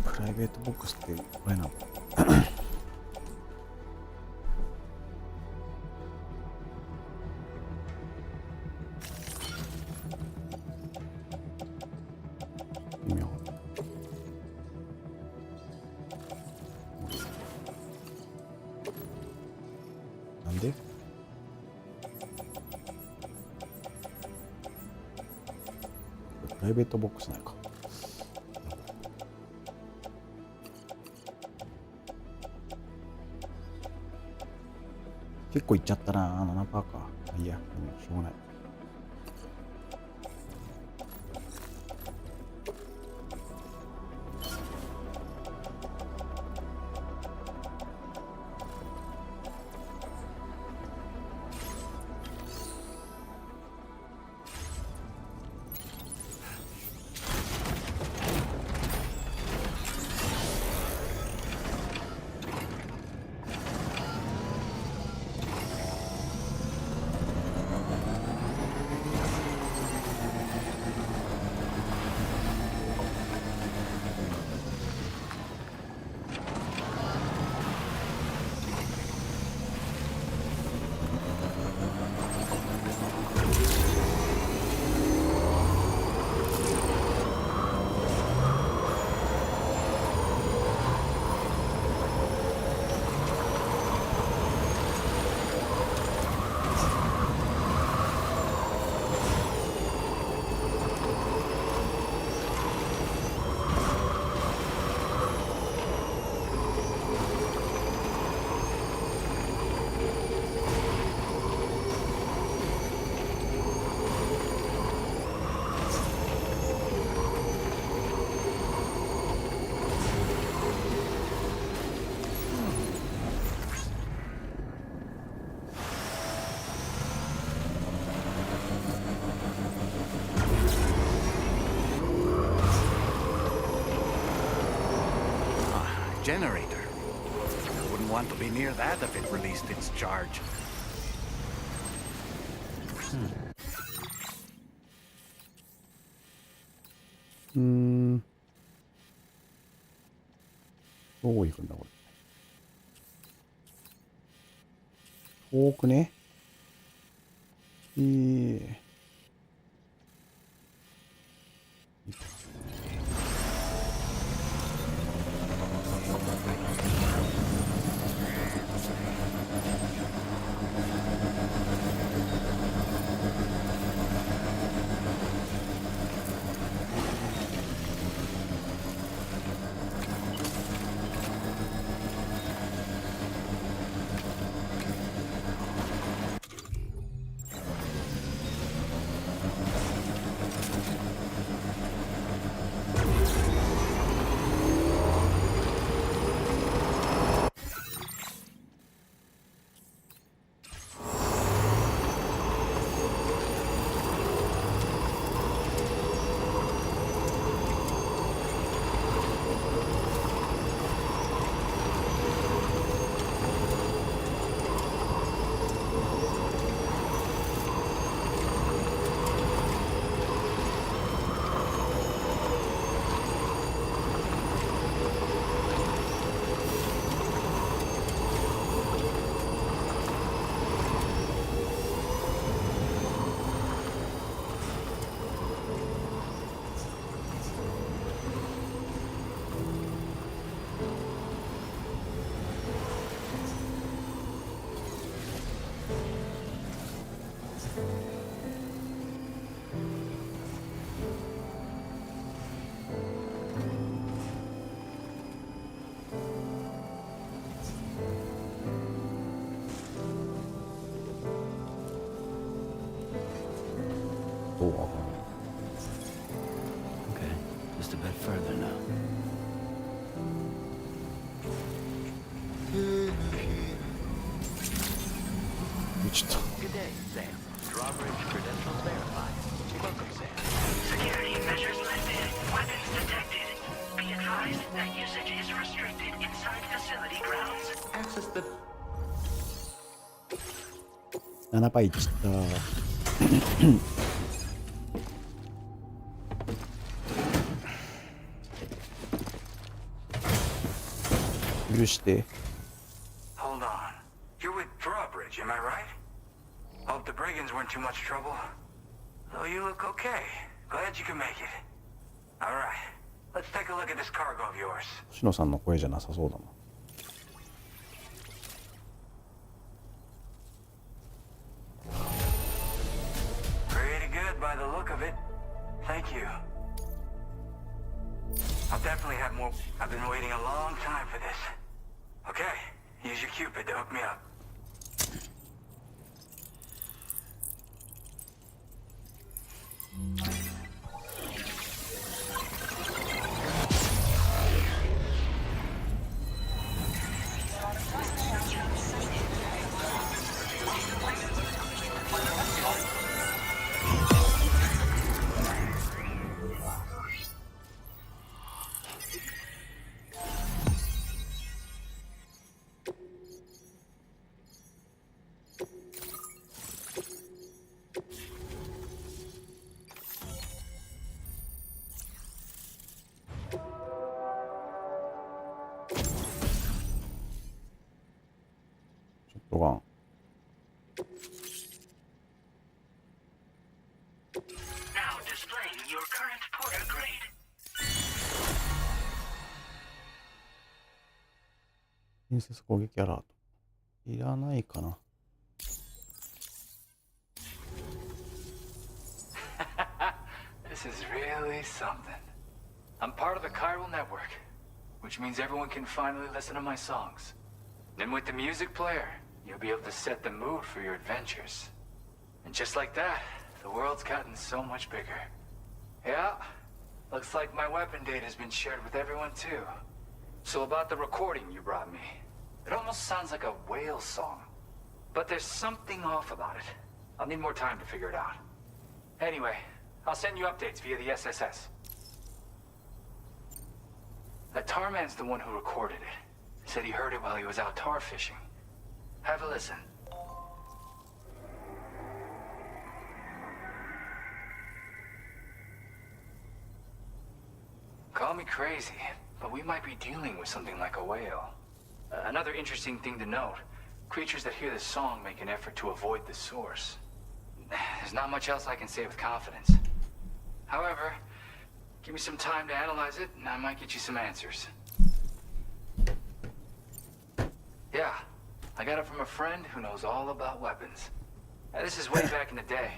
プライベートボックスってこれなの？微妙。なんで？プライベートボックスないか。結構いっちゃったな、7%か。いいや、しょうがない。generator. I wouldn't want to be near that if it released its charge. Hmm. どう行くんだこれ。遠くね。Okay, just a bit further now. Good day, Sam. Drawbridge credentials verified. Welcome, Sam. Security measures lifted. Weapons detected. Be advised that usage is restricted inside facility grounds. Access the... 7倍いっちゃった。許して。Hold on. You're with Drawbridge, am I right? Hope the brigands weren't too much trouble. Oh, you look okay. Glad you can make it. All right. Let's take a look at this cargo of yours. 星野さんの声じゃなさそうだな。Pretty good by the look of it. Thank you. I'll definitely have more. I've been waiting a long time for this. Okay, use your Cupid to hook me up. Now displaying your current porter grade. 近接攻撃アラート。いらないかな。This is really something. I'm part of the chiral network, which means everyone can finally listen to my songs. Then with the music player, you'll be able to set the mood for your adventures. And just like that, the world's gotten so much bigger. Yeah, looks like my weapon data has been shared with everyone too. So about the recording you brought me, it almost sounds like a whale song. But there's something off about it. I'll need more time to figure it out. Anyway, I'll send you updates via the SSS. That tar man's the one who recorded it. Said he heard it while he was out tar fishing. Have a listen. Call me crazy, but we might be dealing with something like a whale. Another interesting thing to note, creatures that hear this song make an effort to avoid the source. There's not much else I can say with confidence. However, give me some time to analyze it, and I might get you some answers. Yeah, I got it from a friend who knows all about weapons. Now, this is way back in the day,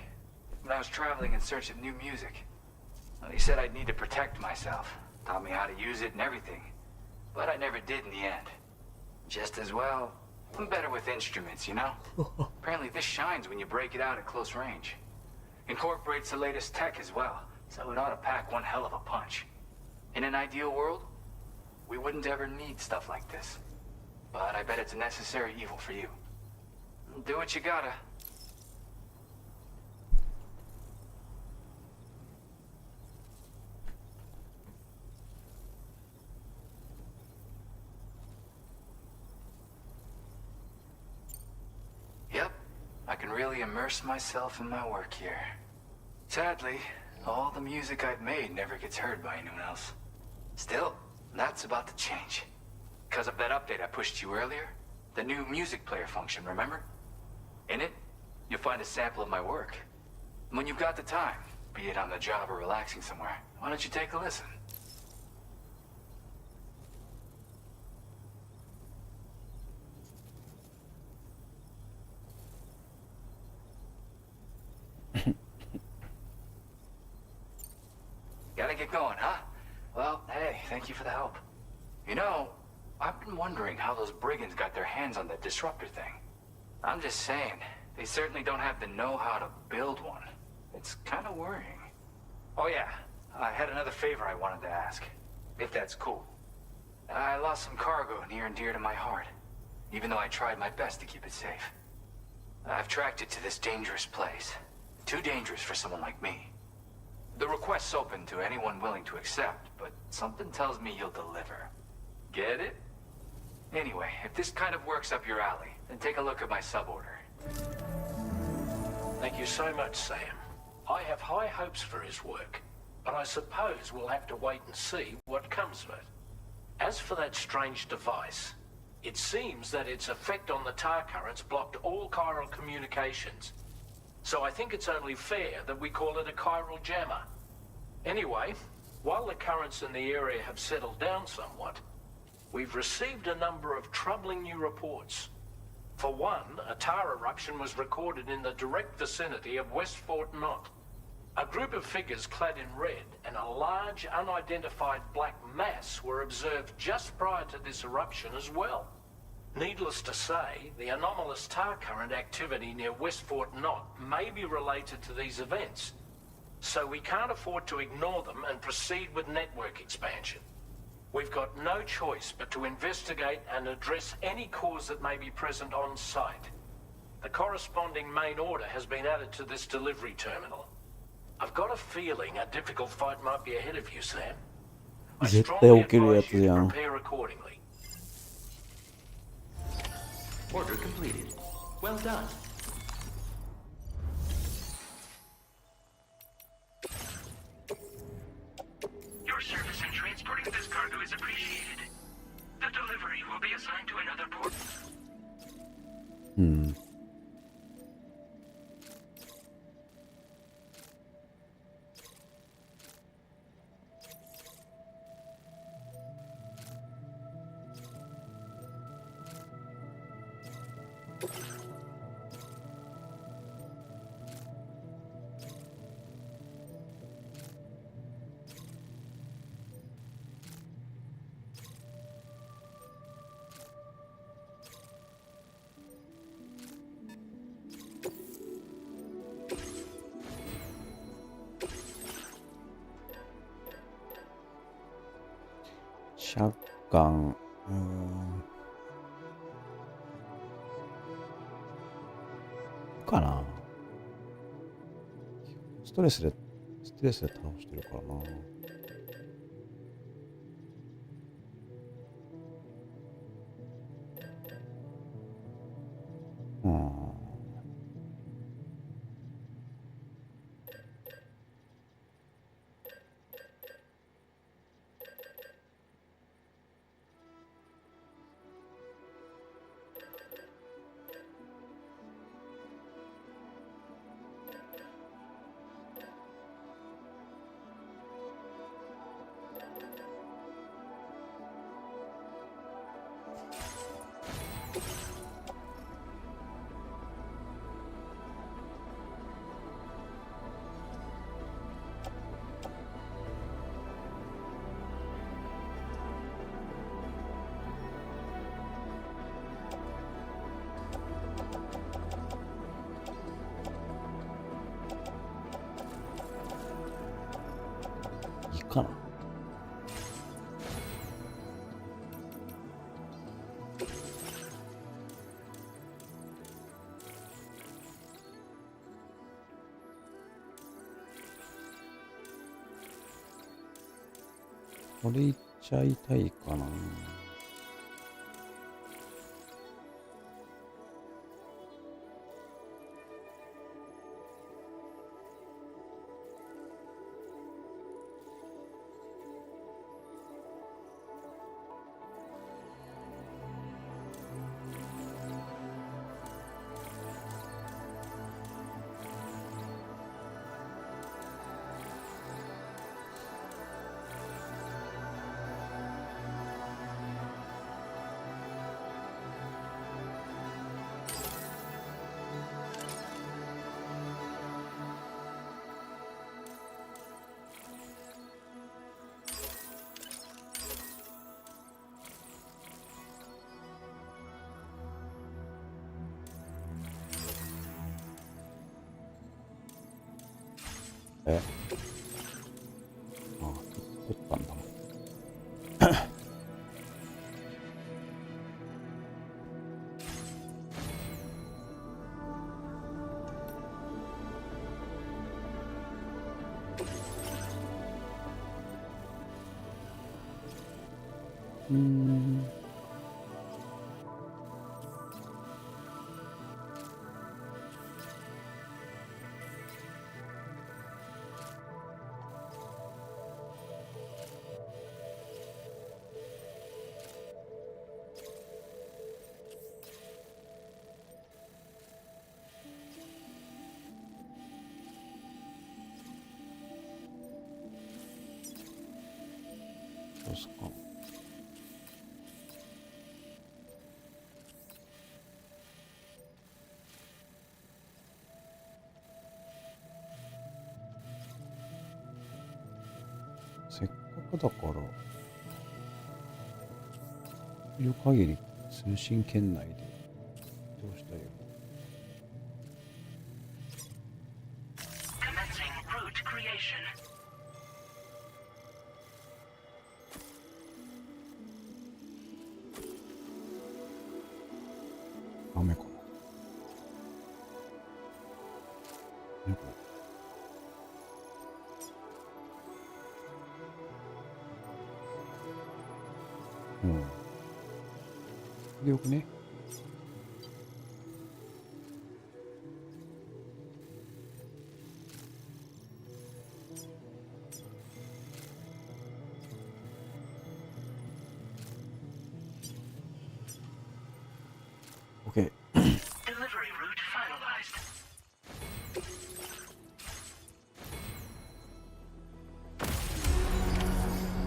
when I was traveling in search of new music. Well, he said I'd need to protect myself, taught me how to use it and everything. But I never did in the end. Just as well, I'm better with instruments, you know? Apparently this shines when you break it out at close range. Incorporates the latest tech as well, so it ought to pack one hell of a punch. In an ideal world, we wouldn't ever need stuff like this. But I bet it's a necessary evil for you. Do what you gotta. Yep, I can really immerse myself in my work here. Sadly, all the music I've made never gets heard by anyone else. Still, that's about to change. Because of that update I pushed you earlier, the new music player function, remember? In it, you'll find a sample of my work. When you've got the time, be it on the job or relaxing somewhere, why don't you take a listen? Gotta get going, huh? Well, hey, thank you for the help. You know, I've been wondering how those brigands got their hands on that disruptor thing. I'm just saying, they certainly don't have the know-how to build one. It's kind of worrying. Oh yeah, I had another favor I wanted to ask, if that's cool. I lost some cargo near and dear to my heart, even though I tried my best to keep it safe. I've tracked it to this dangerous place. Too dangerous for someone like me. The request's open to anyone willing to accept, but something tells me you'll deliver. Get it? Anyway, if this kind of works up your alley, then take a look at my suborder. Thank you so much, Sam. I have high hopes for his work, but I suppose we'll have to wait and see what comes of it. As for that strange device, it seems that its effect on the tar currents blocked all chiral communications. So I think it's only fair that we call it a chiral jammer. Anyway, while the currents in the area have settled down somewhat, we've received a number of troubling new reports. For one, a tar eruption was recorded in the direct vicinity of West Fort Knot. A group of figures clad in red and a large unidentified black mass were observed just prior to this eruption as well. Needless to say, the anomalous tar current activity near West Fort Knot may be related to these events. So we can't afford to ignore them and proceed with network expansion. We've got no choice but to investigate and address any cause that may be present on site. The corresponding main order has been added to this delivery terminal. I've got a feeling a difficult fight might be ahead of you, Sam. I strongly advise you to prepare accordingly. Order completed. Well done. Your service in transporting this cargo is appreciated. The delivery will be assigned to another port. 샷건かな。ストレスで倒してるからな。かな。これいっちゃいたいかな。え、ああ、取ったんだもん。そうっすか。せっかくだからいる限り通信圏内でどうしたよ。Commencing route creation. 雨かな。ね、これ。うん。でよくね。OK。Delivery route finalized.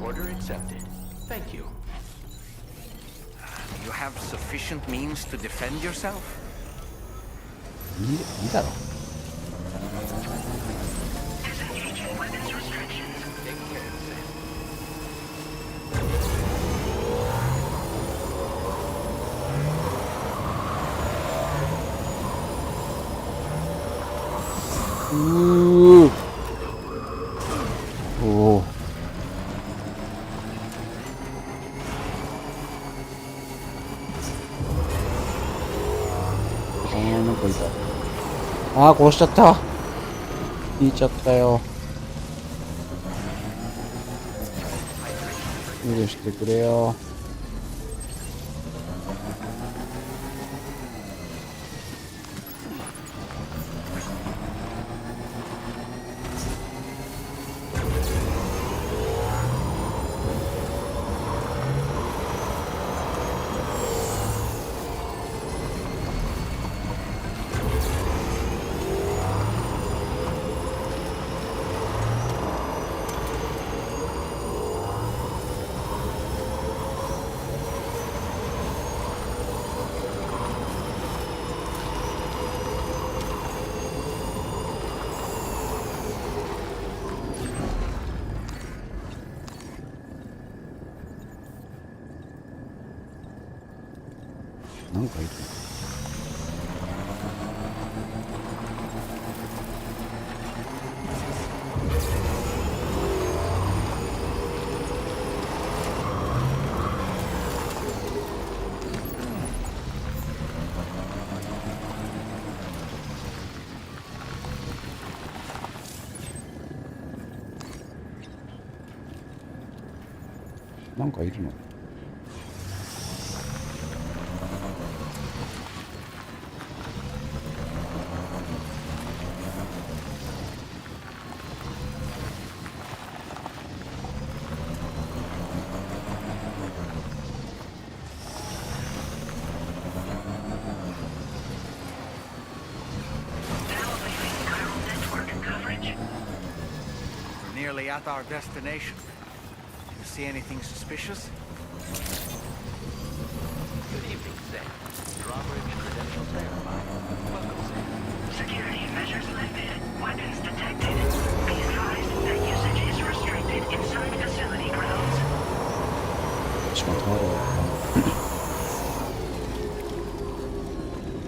Order accepted. Thank you. Do you have sufficient means to defend yourself? いいだろ。 Disengaging weapons restrictions. Take care of that. おお。なんかいた。ああ、殺しちゃった。引いちゃったよ。許してくれよ。なんかいる。なんかいるの？We're nearly at our destination. You see anything suspicious? Good evening, Sam. Drawbridge credentials verified. Welcome, Sam. Security measures lifted. Weapons detected. Be advised that usage is restricted inside facility grounds. しまっ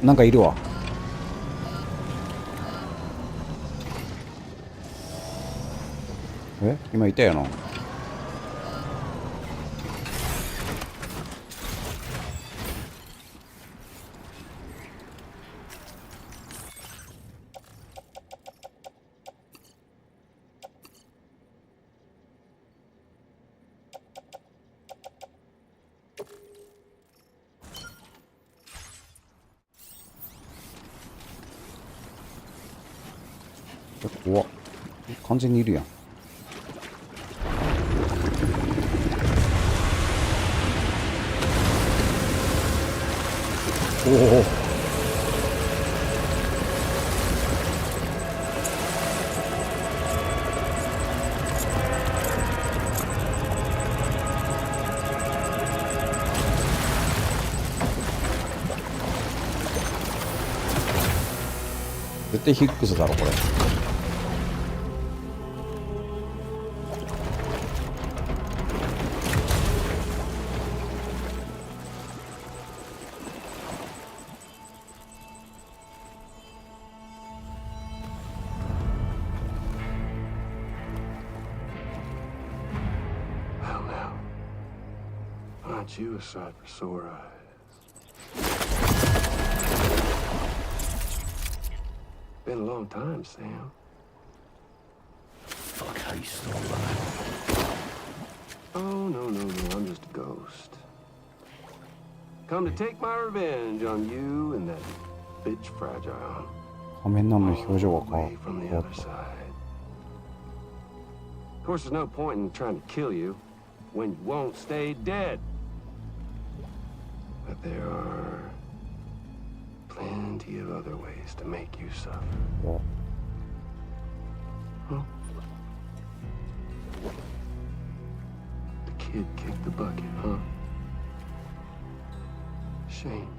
た。なんかいるわ。今いたよな。怖っ。完全にいるやん。おお。絶対ヒックスだろこれ。Aren't you a sight for sore eyes? Been a long time, Sam. Fuck, how you still alive? Oh, no, I'm just a ghost. Come to take my revenge on you and that bitch Fragile. 画面の表情が Away from the other side. Of course, there's no point in trying to kill you when you won't stay dead. But there are plenty of other ways to make you suffer. What? Huh? The kid kicked the bucket, huh? Shame.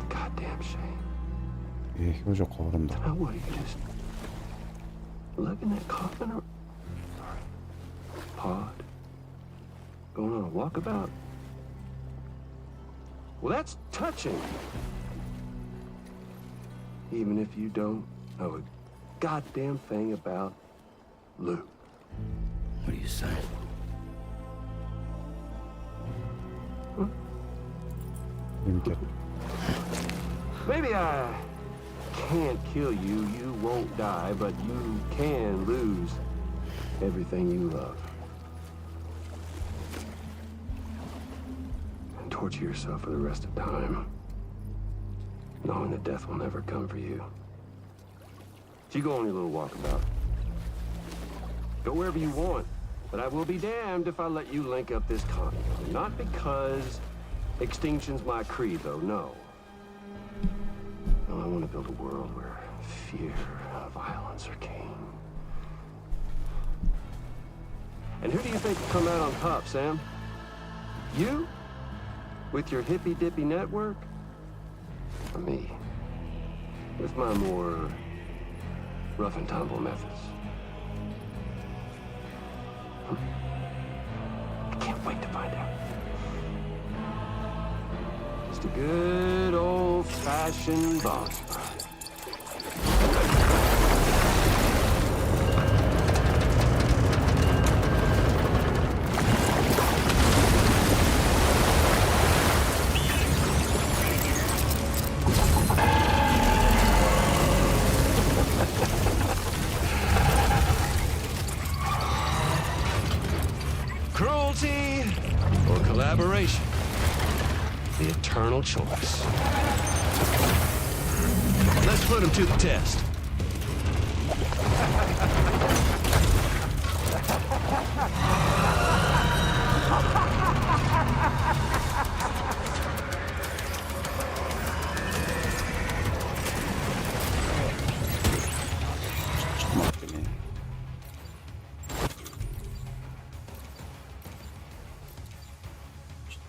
Goddamn shame. 表情変わるんだ。 Now what, you just lug in that coffin or pod? Going on a walkabout? Well, that's touching. Even if you don't know a goddamn thing about Luke. What are you saying? Huh? Maybe I can't kill you, you won't die, but you can lose everything you love. And torture yourself for the rest of time, knowing that death will never come for you. So you go on your little walkabout. Go wherever you want, but I will be damned if I let you link up this continent. Not because extinction's my creed, though, no. No, I want to build a world where fear and violence are king. And who do you think will come out on top, Sam? You? With your hippy-dippy network? Or me? With my more rough and tumble methods? Huh? I can't wait to find out. Just a good old-fashioned boss fight. collaboration. The eternal choice. Let's put him to the test.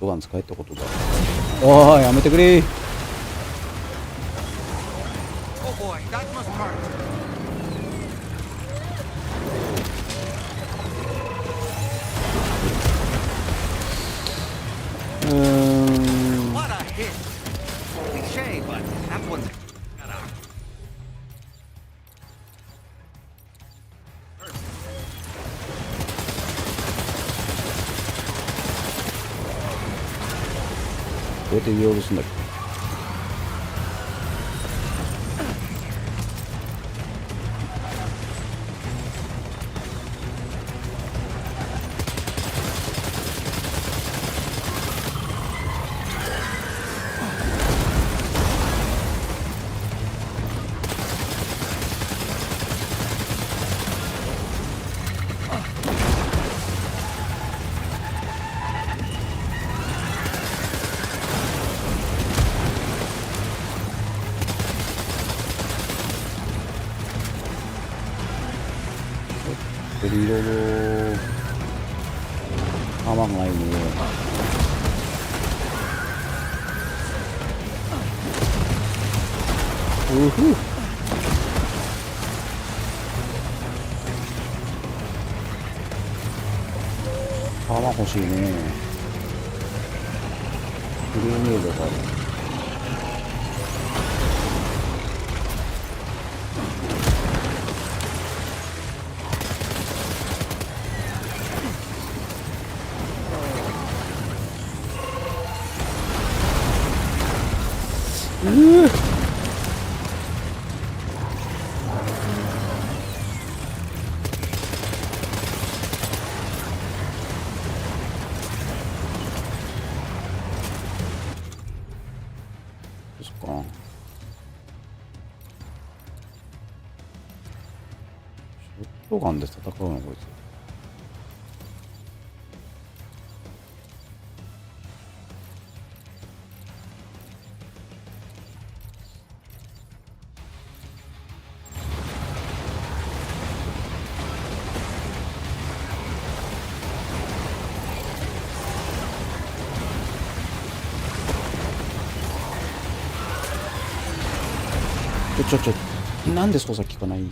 ドガン使えってことだ。おい、やめてくれ。どうやって言おうとするんだっけ。いろいろ弾がないね。うふ。弾欲しいね。グレネードがある。そっかな。ショットガンで戦うのこいつ。なんで操作効かない？うわ。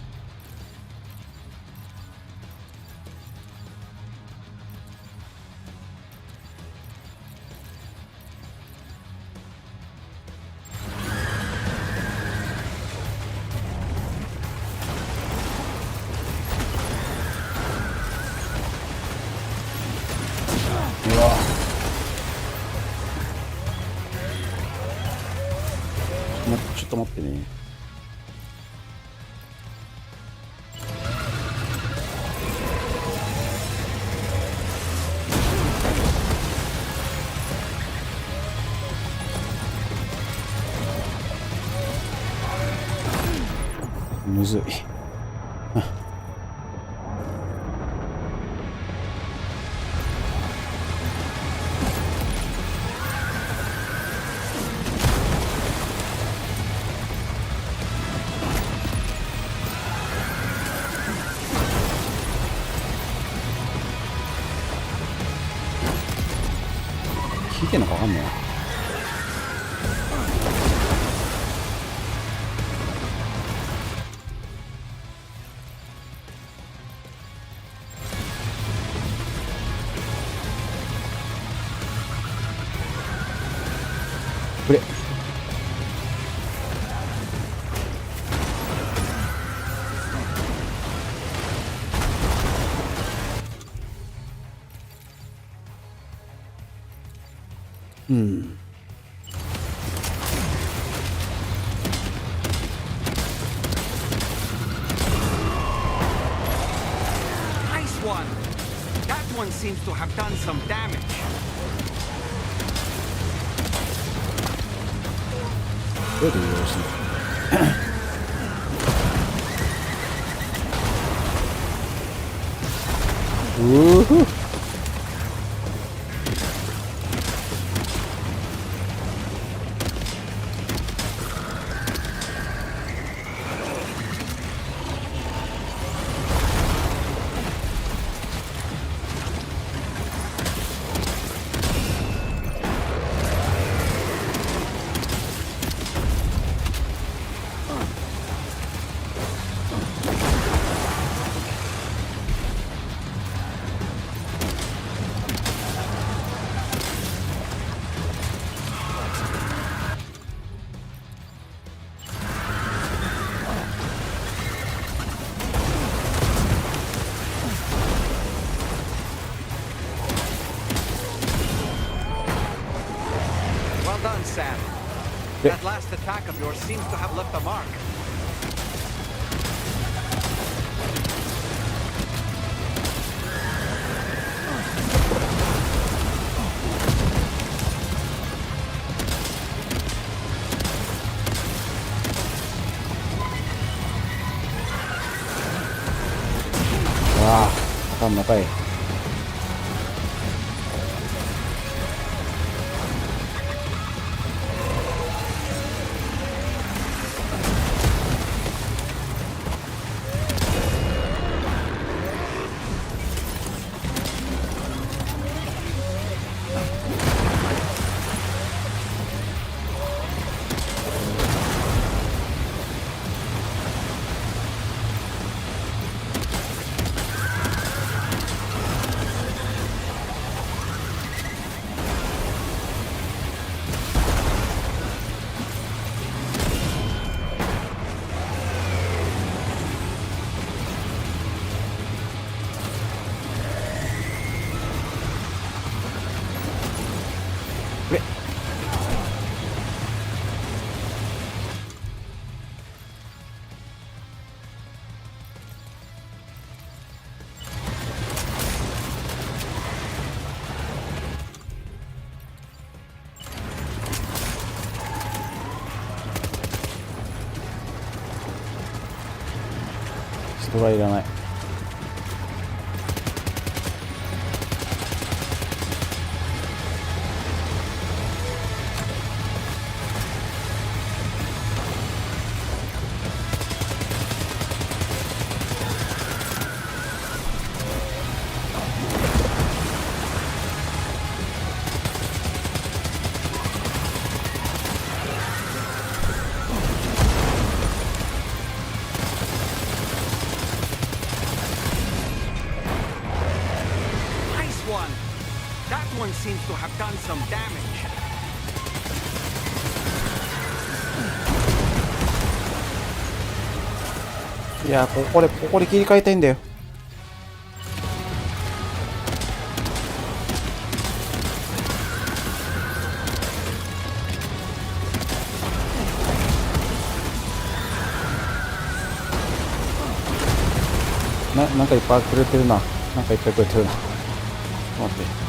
ちょっと待ってね。むずい。聞いてんのかわかんねえな。これうん。Nice one. That one seems to have done some damage. よろしい。うふ。Sam. That last attack of yours seems to have left a mark. Wah, kan apa ya?人はいらない。Seems to have done some damage. いや、ここで切り替えたいんだよ。なんかいっぱいくれてるな。なんかいっぱいくれてるな。待って。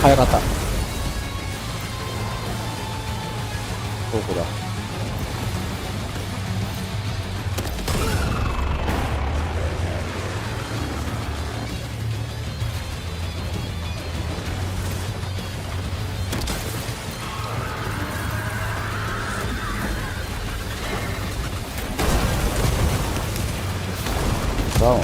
早かった。どこだ。ダウン。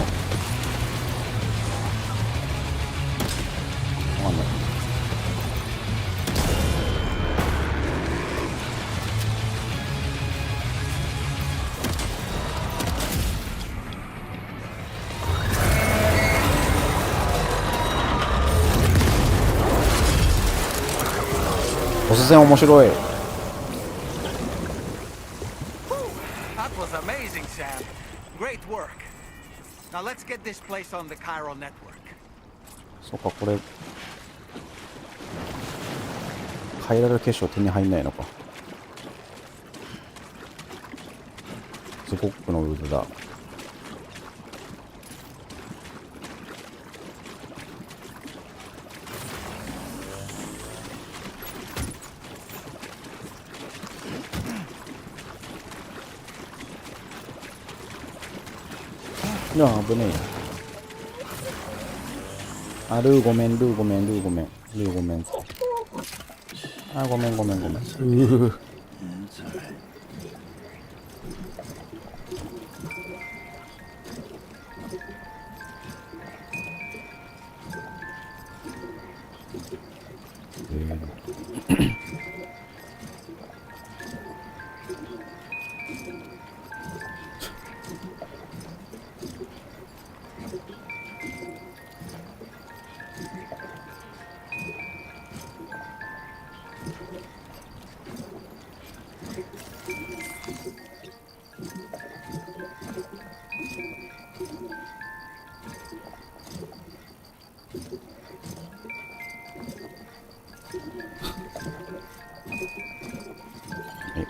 突然面白い。That was amazing, Sam. Great work. Now let's get this place on the chiral network. そうか、これカイラル結晶手に入んないのか。ズコックの渦だ。いや、危ねえや。あ、ルーごめん、ルーごめん、ルーごめん、ルーごめん。あ、ごめんごめんごめん。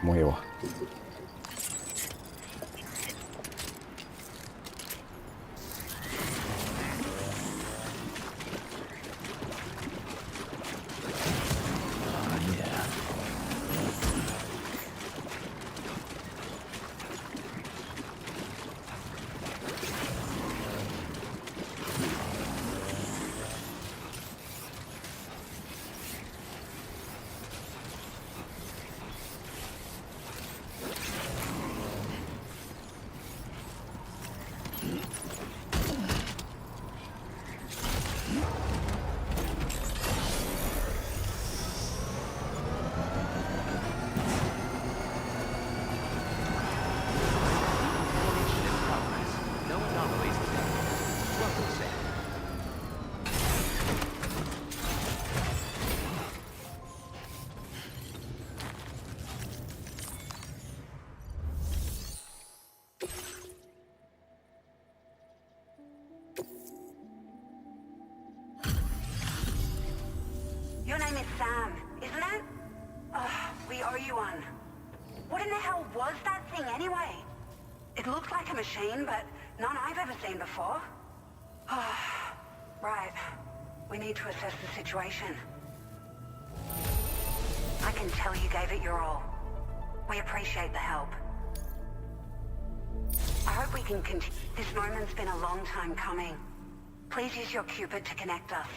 もうええわ。No anomalies detected. Welcome, Sam. Your name is Sam, isn't it? Oh, we owe you one. What in the hell was that thing anyway? It looked like a machine, but none I've ever seen before. Oh, right. We need to assess the situation. I can tell you gave it your all. We appreciate the help. I hope we can continue. This moment's been a long time coming. Please use your Cupid to connect us.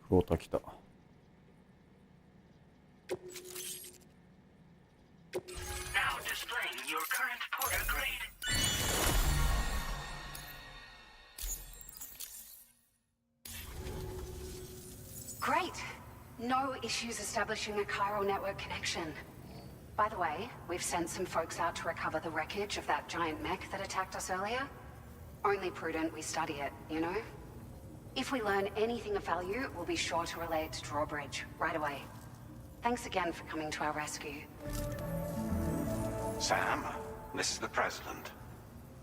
フローター来た。Now displaying your current porter grade. Great. No issues establishing a chiral network connection. By the way, we've sent some folks out to recover the wreckage of that giant mech that attacked us earlier. Only prudent we study it, you know? If we learn anything of value, we'll be sure to relay it to Drawbridge right away. Thanks again for coming to our rescue. Sam, this is the President.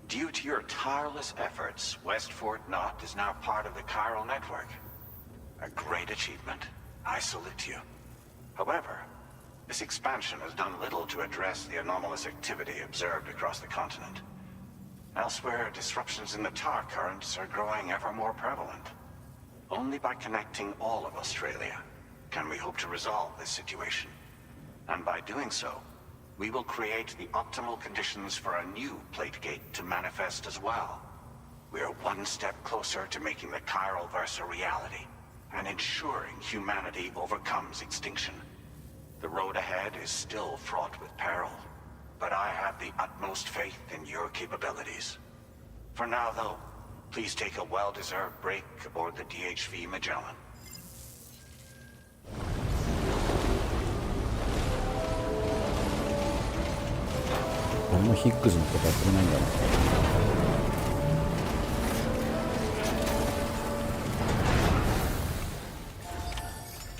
Due to your tireless efforts, West Fort Knot is now part of the chiral network. A great achievement. I salute you. However, this expansion has done little to address the anomalous activity observed across the continent. Elsewhere, disruptions in the tar currents are growing ever more prevalent. Only by connecting all of Australia can we hope to resolve this situation. And by doing so, we will create the optimal conditions for a new Plategate to manifest as well. We're one step closer to making the chiral verse a reality, and ensuring humanity overcomes extinction. The road ahead is still fraught with peril, but I have the utmost faith in your capabilities. For now, though, please take a well-deserved break aboard the DHV Magellan. 何もヒッグズのことやってないんだな。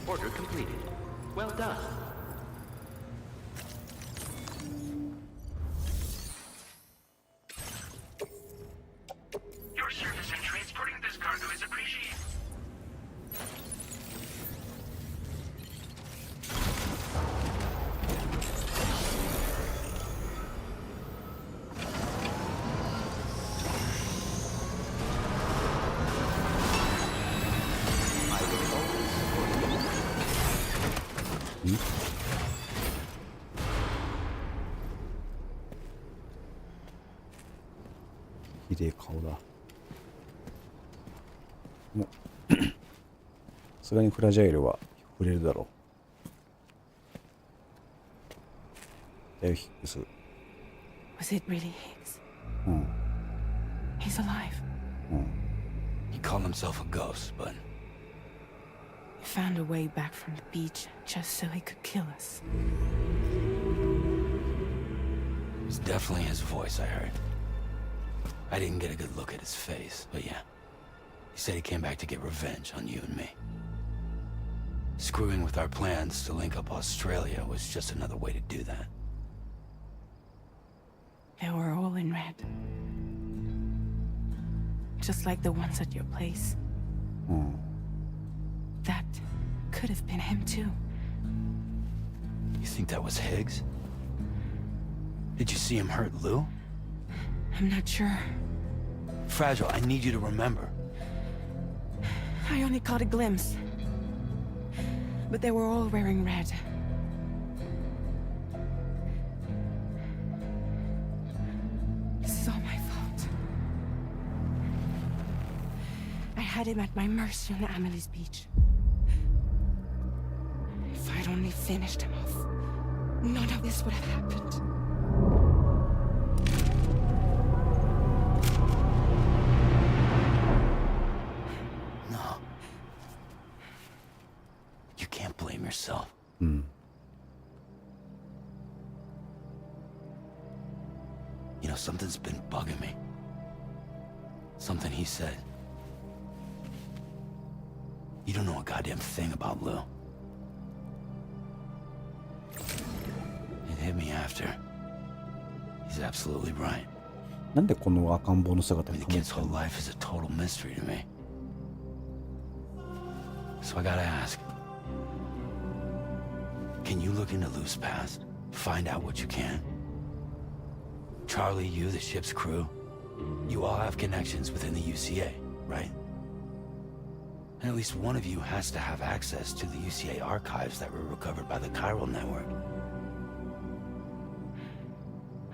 Order completed. Well done. Your service in transporting this cargo is appreciated. I will always support you. 綺麗顔だ。もうさすがにフラジャイルは触れるだろう。だよヒックス。Was it really Higgs? うん。 He's alive. うん。 He called himself a ghost, but He found a way back from the beach just so he could kill us. it was definitely his voice I heard. I didn't get a good look at his face, but yeah. He said he came back to get revenge on you and me. Screwing with our plans to link up Australia was just another way to do that. They were all in red. Just like the ones at your place. That could have been him too. You think that was Higgs? Did you see him hurt Lou? I'm not sure. Fragile, I need you to remember. I only caught a glimpse. But they were all wearing red. This is all my fault. I had him at my mercy on Amelie's beach. If I'd only finished him off, none of this would have happened. No. You can't blame yourself. うん。 You know, something's been bugging me. Something he said. You don't know a goddamn thing about Lou. It hit me after. He's absolutely right. なんでこの赤ん坊の姿 I に mean, the kid's whole life is a total mystery to me. So I gotta ask. Can you look into Lou's past? Find out what you can? Charlie, you, the ship's crew, you all have connections within the UCA, right? And at least one of you has to have access to the UCA archives that were recovered by the chiral network.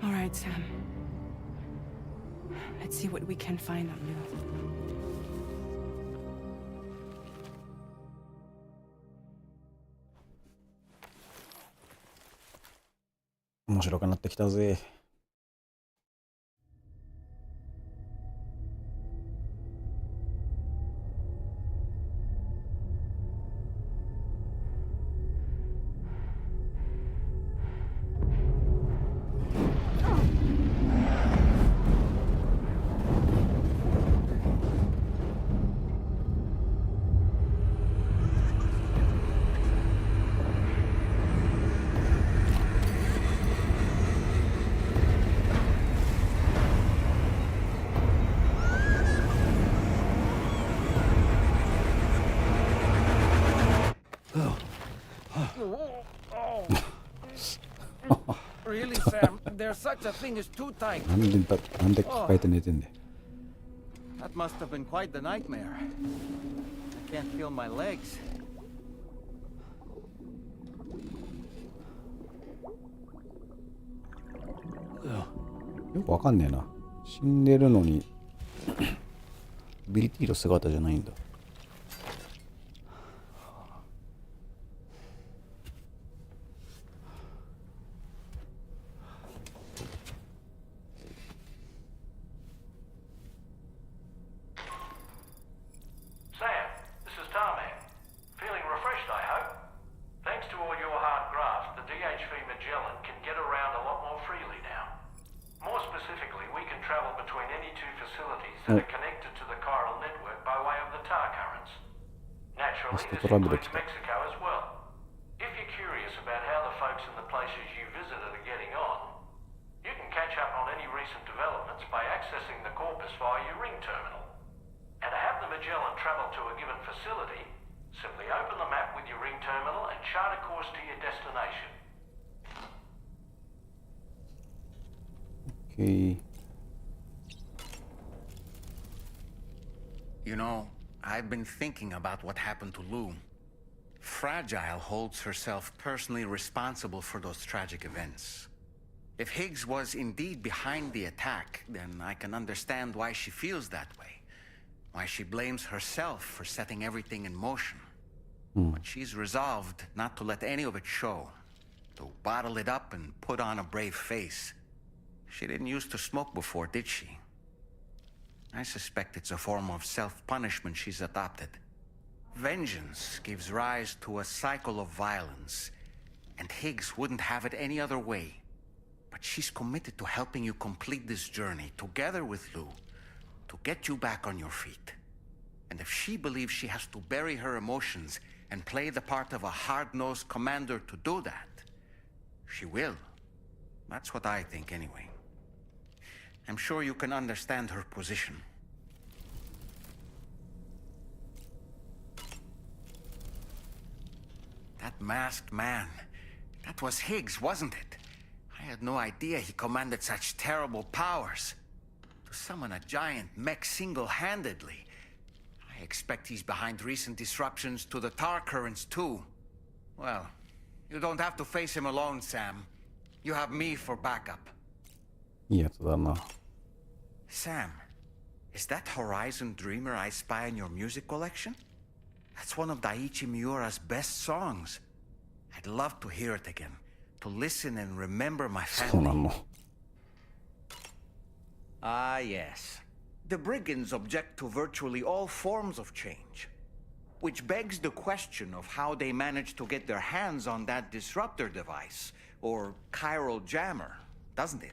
All right, Sam. Let's see what we can find on Lou. 面白くなってきたぜ。Really, Sam? There's such a thing as too tight. なんで抱えて寝てんだよ。 That must have been quite the nightmare. I can't feel my legs. よくわかんねえな。死んでるのにビリティの姿じゃないんだ。Including Mexico as well. If you're curious about how the folks in the places you visited are getting on, you can catch up on any recent developments by accessing the corpus via your ring terminal. And to have the Magellan travel to a given facility, simply open the map with your ring terminal and chart a course to your destination. Okay. You know, I've been thinking about what happened to Lou. Fragile holds herself personally responsible for those tragic events. If Higgs was indeed behind the attack, then I can understand why she feels that way. Why she blames herself for setting everything in motion. But she's resolved not to let any of it show. To bottle it up and put on a brave face. She didn't used to smoke before, did she? I suspect it's a form of self-punishment she's adopted. Vengeance gives rise to a cycle of violence, and Higgs wouldn't have it any other way. But she's committed to helping you complete this journey, together with Lou, to get you back on your feet. And if she believes she has to bury her emotions and play the part of a hard-nosed commander to do that, she will. That's what I think, anyway. I'm sure you can understand her position. That masked man, that was Higgs, wasn't it? I had no idea he commanded such terrible powers. To summon a giant mech single-handedly. I expect he's behind recent disruptions to the tar currents, too. Well, you don't have to face him alone, Sam. You have me for backup. Sam, is that Horizon Dreamer I spy in your music collection? That's one of Daiichi Miura's best songs. I'd love to hear it again, to listen and remember my family. Ah, yes. The brigands object to virtually all forms of change. Which begs the question of how they managed to get their hands on that disruptor device, or chiral jammer, doesn't it?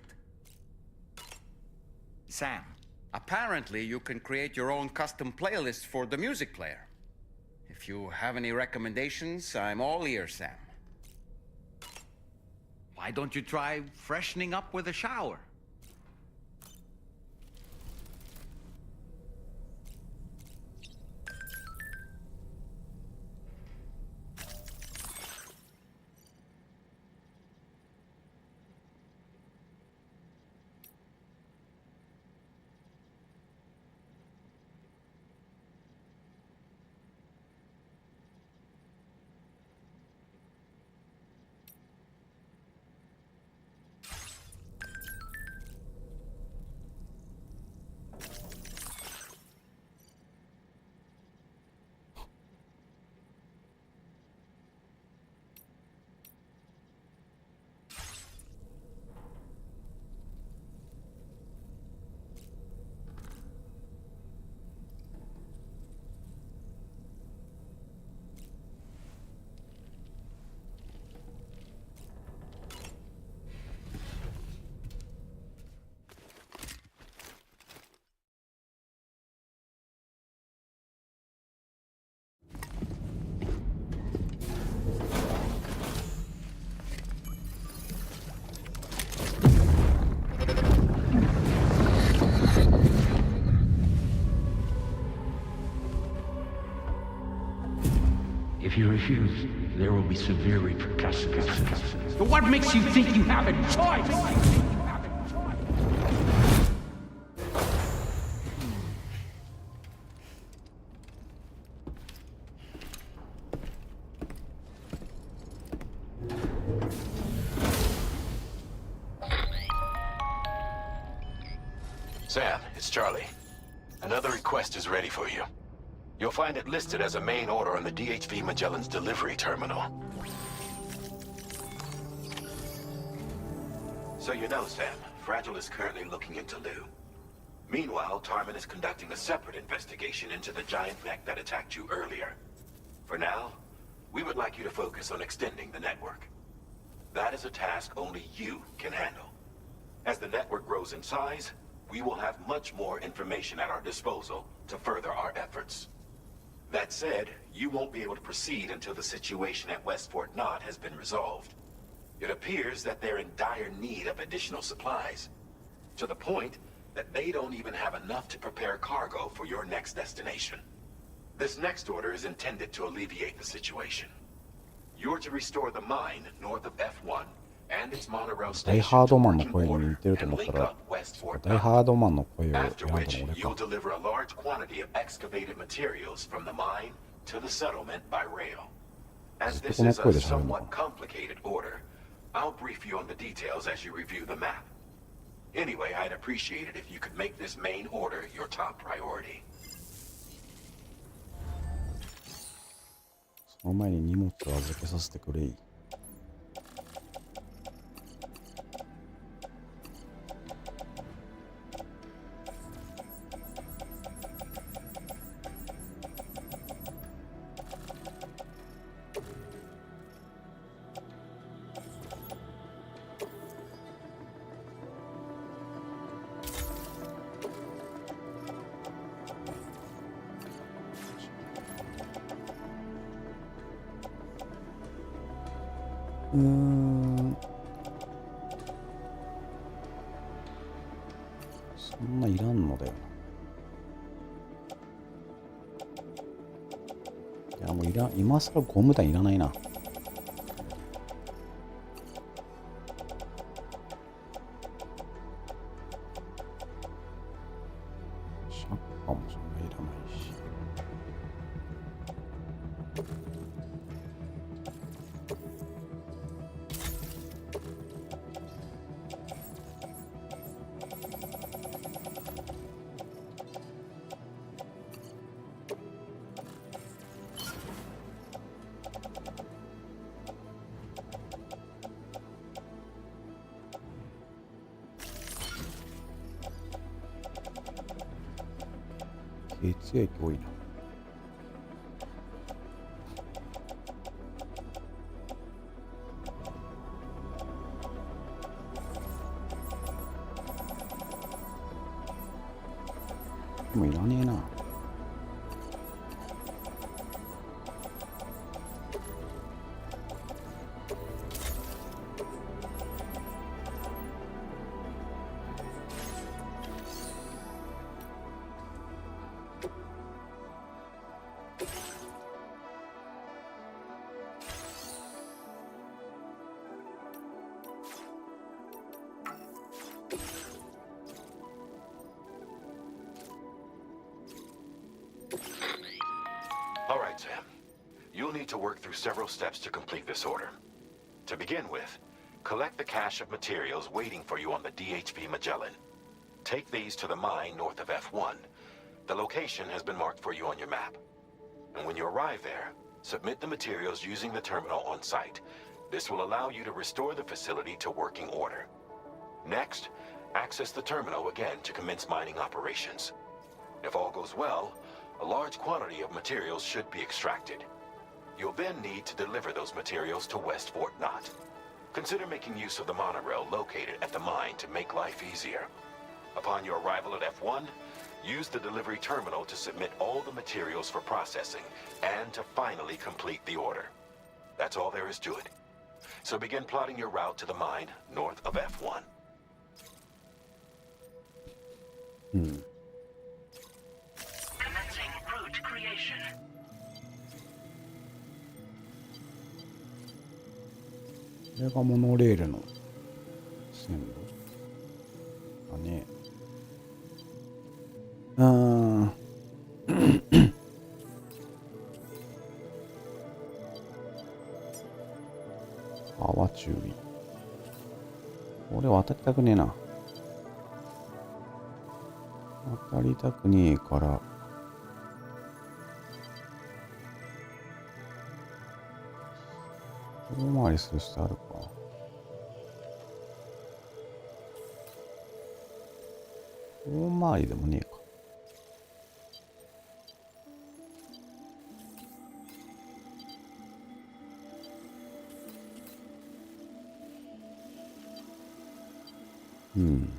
Sam, apparently you can create your own custom playlist for the music player. If you have any recommendations, I'm all ears, Sam. Why don't you try freshening up with a shower? If you refuse, there will be severe repercussions. But what makes you think you have a choice? Sam, it's Charlie. Another request is ready for you. You'll find it listed as a main order on the DHV Magellan's delivery terminal. So you know, Sam, Fragile is currently looking into Lou. Meanwhile, Tarman is conducting a separate investigation into the giant mech that attacked you earlier. For now, we would like you to focus on extending the network. That is a task only you can handle. As the network grows in size, we will have much more information at our disposal to further our efforts. That said, you won't be able to proceed until the situation at West Fort Knott has been resolved. It appears that they're in dire need of additional supplies, to the point that they don't even have enough to prepare cargo for your next destination. This next order is intended to alleviate the situation. You're to restore the mine north of F1 and its monorail ダイ station ハー to ドマンの working 声に order 似てると and 思った link ら up West Fort ダイ Knott. ハードマンの声を選んだ After の which, 俺か you'll deliver a large quantity of excavated materials from the mine to the settlement by rail. As this is a somewhat complicated order, I'll brief you on the details as you review the map. Anyway, I'd appreciate it if you could make this main order your top priority. その前に荷物を預けさせてくれい。そんないらんのだよな。いやもう今更ゴム弾いらないな。シャッカーもそんないらないし。血液多いな。もういらねえな。All right, Sam. You'll need to work through several steps to complete this order. To begin with, collect the cache of materials waiting for you on the DHV Magellan. Take these to the mine north of F1. The location has been marked for you on your map. And when you arrive there, submit the materials using the terminal on site. This will allow you to restore the facility to working order. Next, access the terminal again to commence mining operations. If all goes well, a large quantity of materials should be extracted. You'll then need to deliver those materials to West Fort Knott. Consider making use of the monorail located at the mine to make life easier. Upon your arrival at F1, use the delivery terminal to submit all the materials for processing and to finally complete the order. That's all there is to it. So begin plotting your route to the mine north of F1. Commencing route creation. これがモノレールの線路だね。川注意。これ渡りたくねえな。渡りたくねえから遠回りする人あるか。遠回りでもねえか。うん。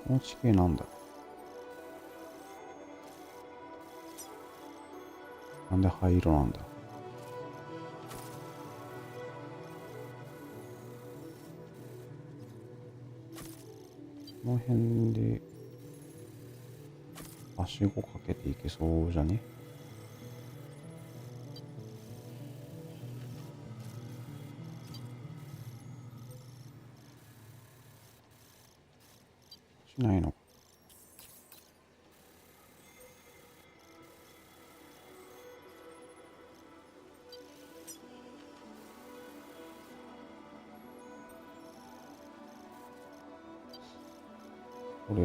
この地形なんだ。なんで灰色なんだ。この辺ではしごかけていけそうじゃね？しないの？これ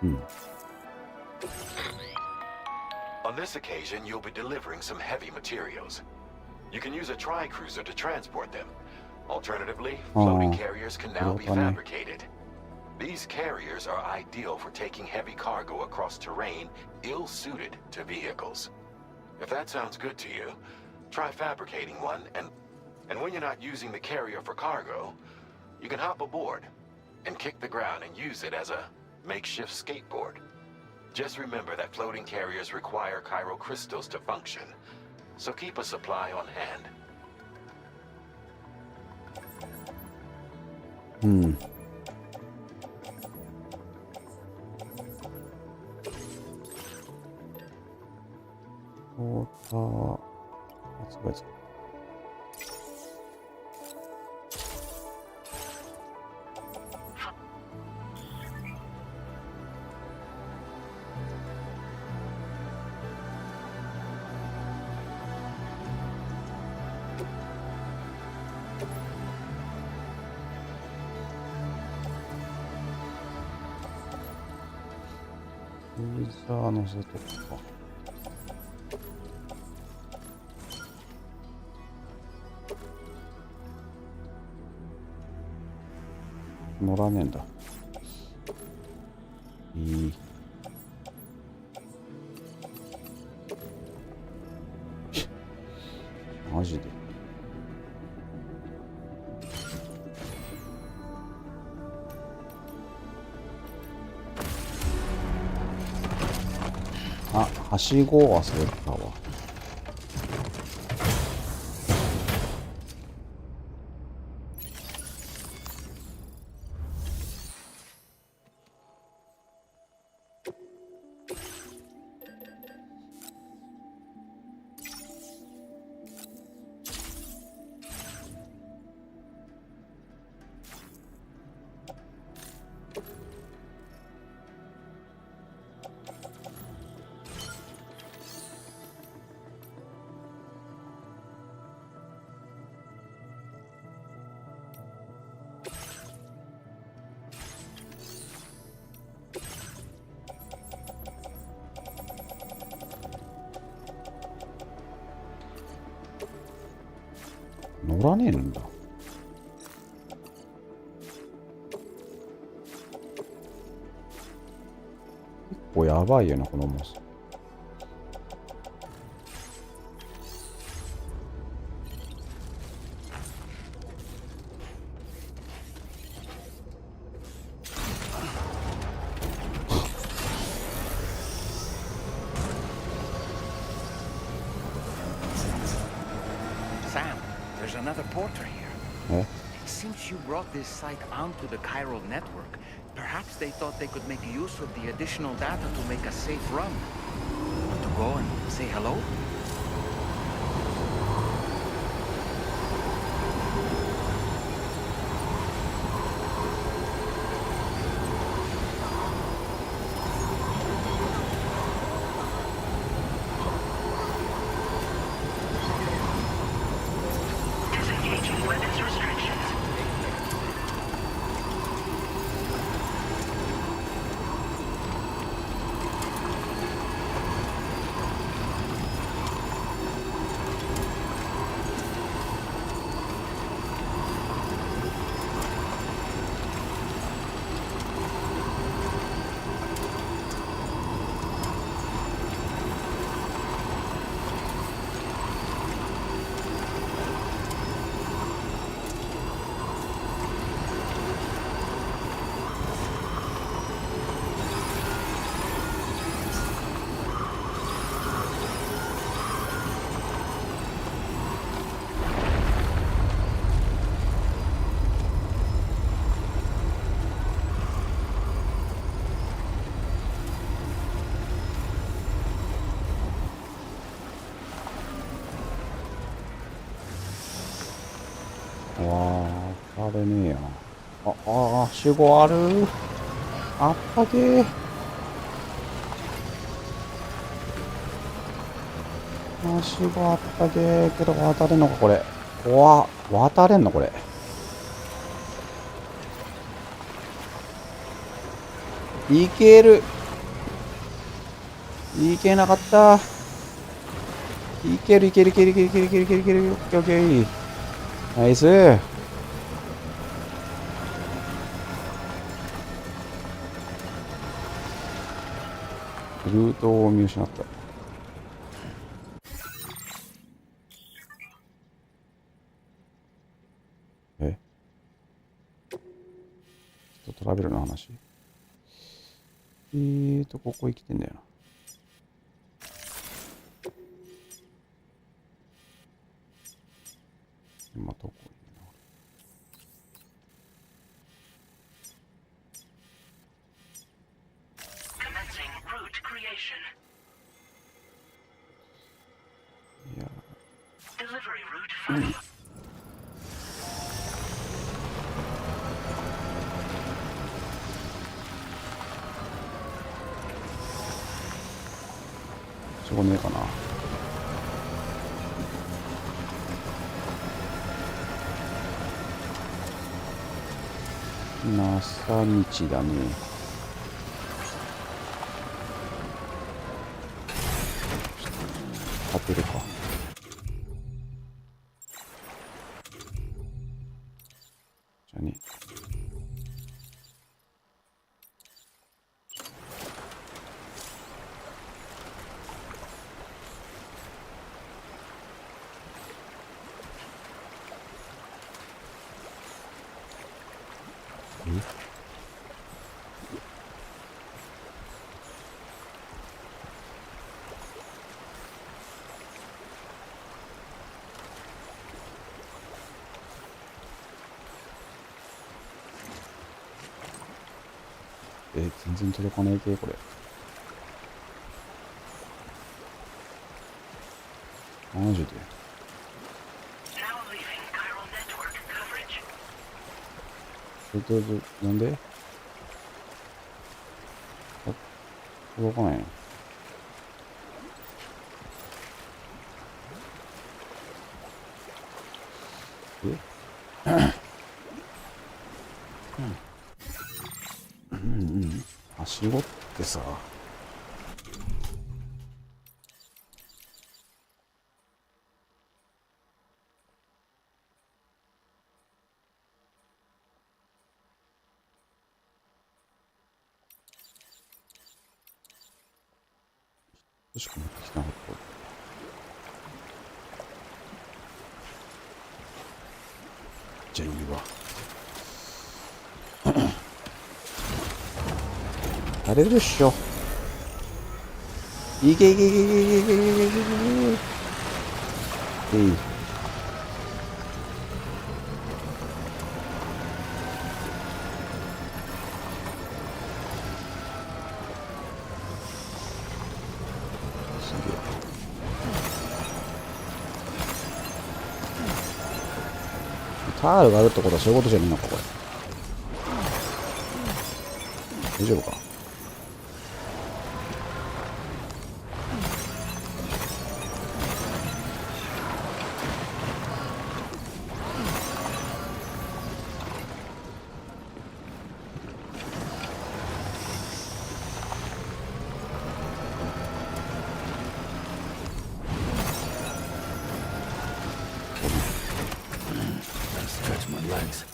うん。On this occasion, you'll be delivering some heavy materials. You can use a tri-cruiser to transport them. Alternatively, floating carriers can now be fabricated. These carriers are ideal for taking heavy cargo across terrain ill-suited to vehicles. If that sounds good to you, try fabricating one, and when you're not using the carrier for cargo, you can hop aboard and kick the ground and use it as a makeshift skateboard. Just remember that floating carriers require chiral crystals to function, so keep a supply on hand. うん。ウォーター発売ですか。ユーザーのせとか。乗らねえんだ。マジで。あ、はしご忘れたわ。乗らねえんだ。結構やばいよな、このモス。there's another porter here. Since you brought this site onto the chiral network, perhaps they thought they could make use of the additional data to make a safe run. Want to go and say hello? Disengaging weapons restrictions.あれねえやな。集合ある。あったけー。集合あったけー。けど渡れんのかこれ。渡れんのこれ。いける。いけなかった。いける。オッケーオッケー。ナイス。ルートを見失った。トラベルの話。ここ生きてんだよな。今どこしょうがねえかな。朝道だね。当てるか。じゃあね。全然届かない系これ。マジで。なんで？届かないの？はしごってさ。しか持ってきなかった。じゃあいいわ。やれるっしょ。いけ。カールがあるってことはそういうことじゃねえのかこれ。大丈夫か。Stretch my legs.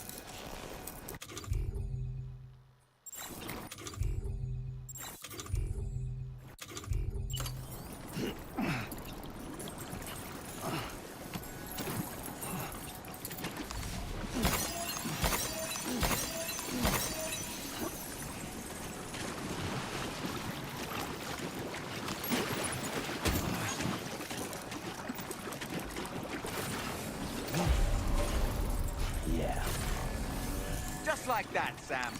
Yeah. Just like that, Sam.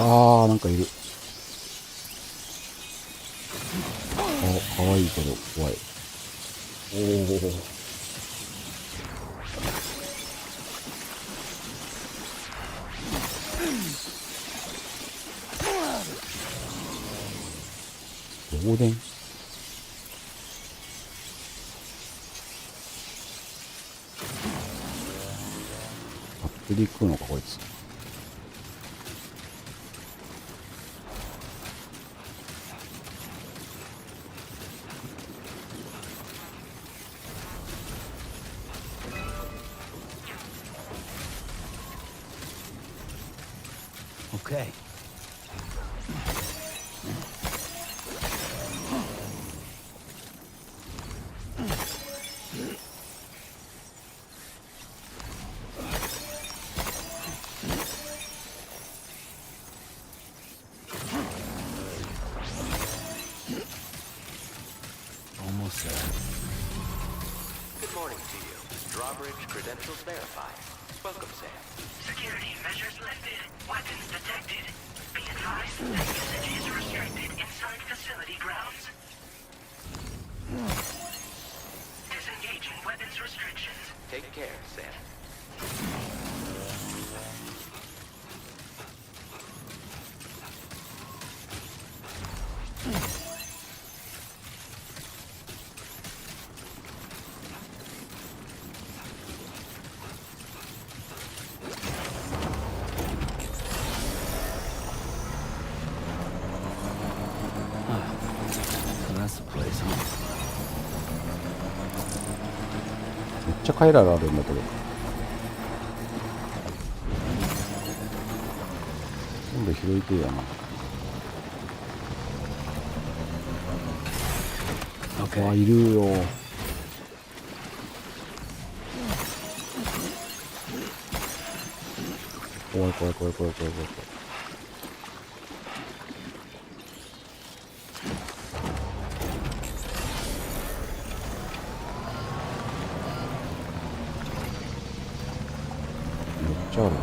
あー、なんかいる。あ、かわいいけど怖い。おお。漏電。バッテリー食うのかこいつ。Okay. Almost there. Good morning to you. Drawbridge credentials verified. Welcome, Sam. Security measures lifted. Weapons detected. Be advised that usage is restricted inside facility grounds. Disengaging weapons restrictions. Take care, Sam. So that's the place, huh? めっちゃ階段あるんだけど。全部拾いてえやな。あ、いるよ。怖い怖い怖い怖い怖い怖い怖い。めっちゃあるな。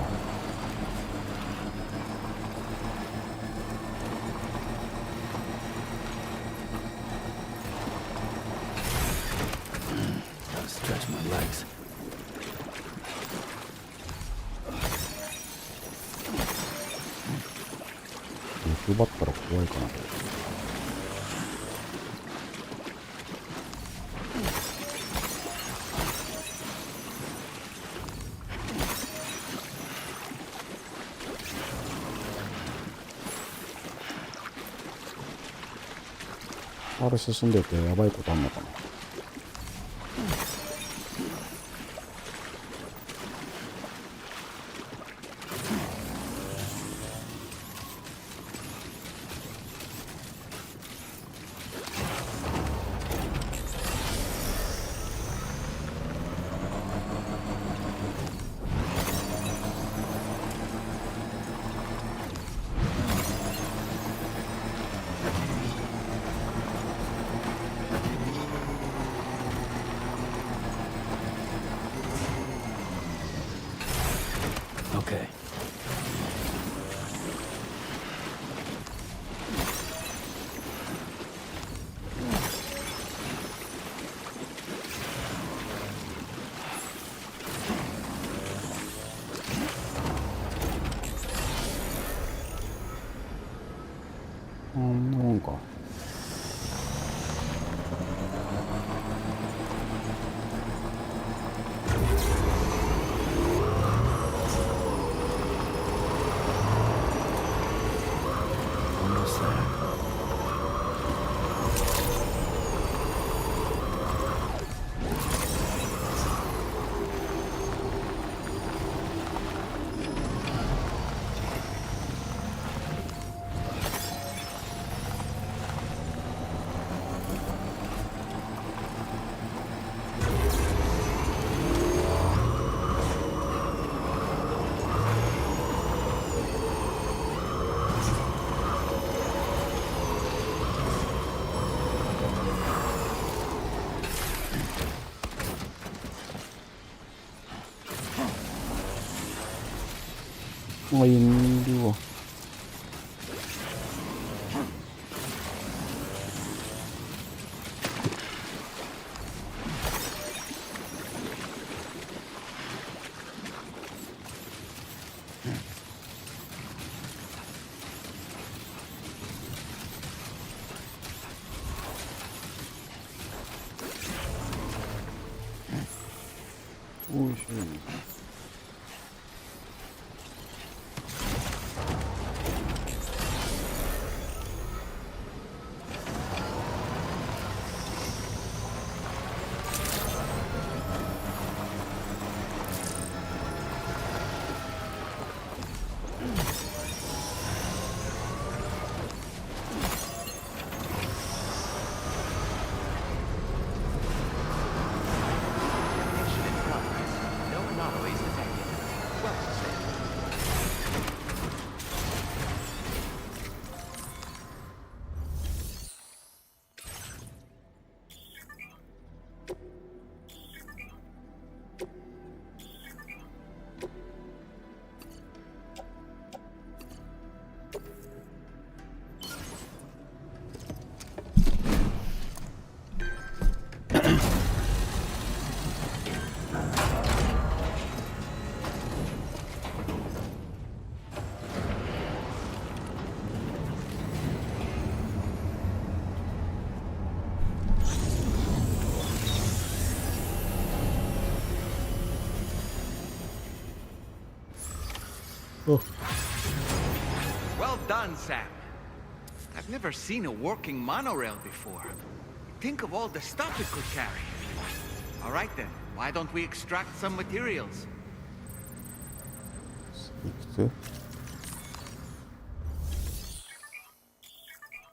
Gotta stretch my legs. 欲張ったら怖いかな。あれ進んでてやばいことあんのかな。Okay. Lindo. Well done, Sam. I've never seen a working monorail before. Think of all the stuff it could carry. All right then, why don't we extract some materials?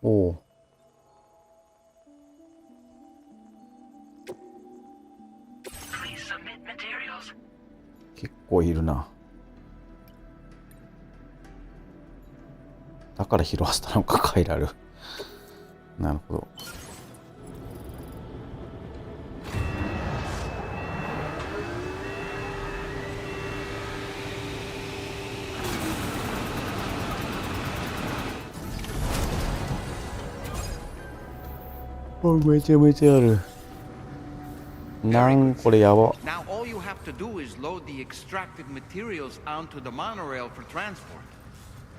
Oh. Please submit materials. 結構いるな。だから拾わせたのか、カイラル。なるほど。めちゃめちゃある。なんこれやば。Now all you have to do is load the extracted materials onto the monorail for transport.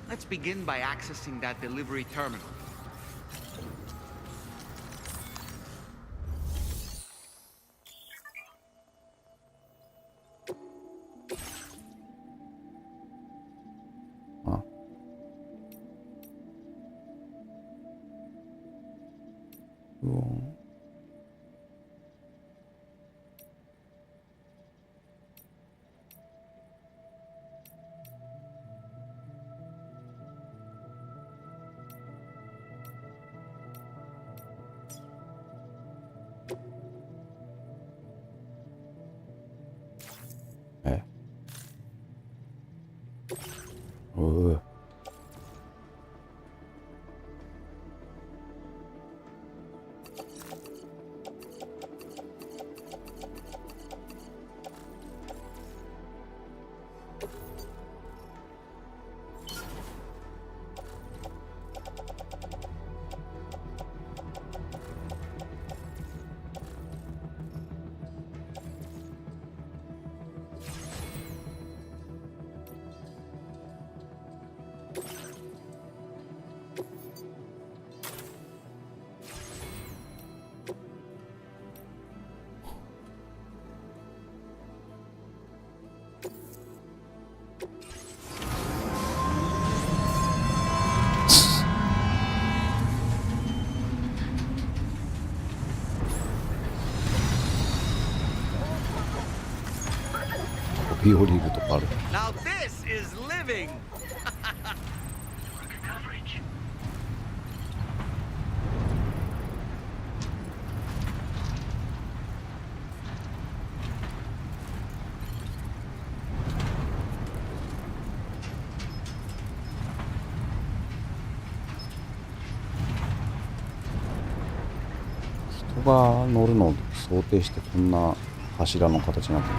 Let's begin by accessing that delivery terminal. 飛び降りるとかある。 Now this is living. Coverage. 人が乗るのを想定してこんな柱の形になってる。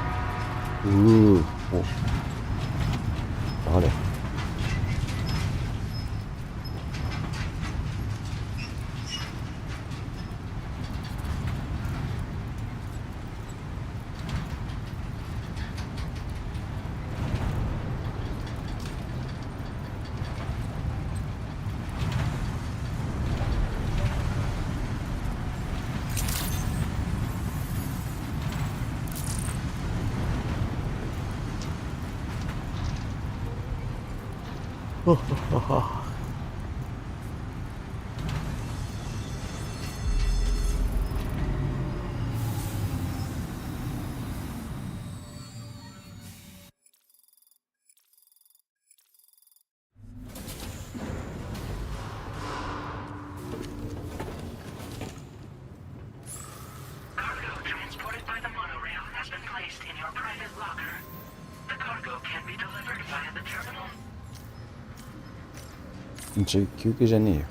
お、誰？Cargo transported by the monorail has been placed in your private locker. The cargo can be delivered via the terminal. 休憩じゃねえよ。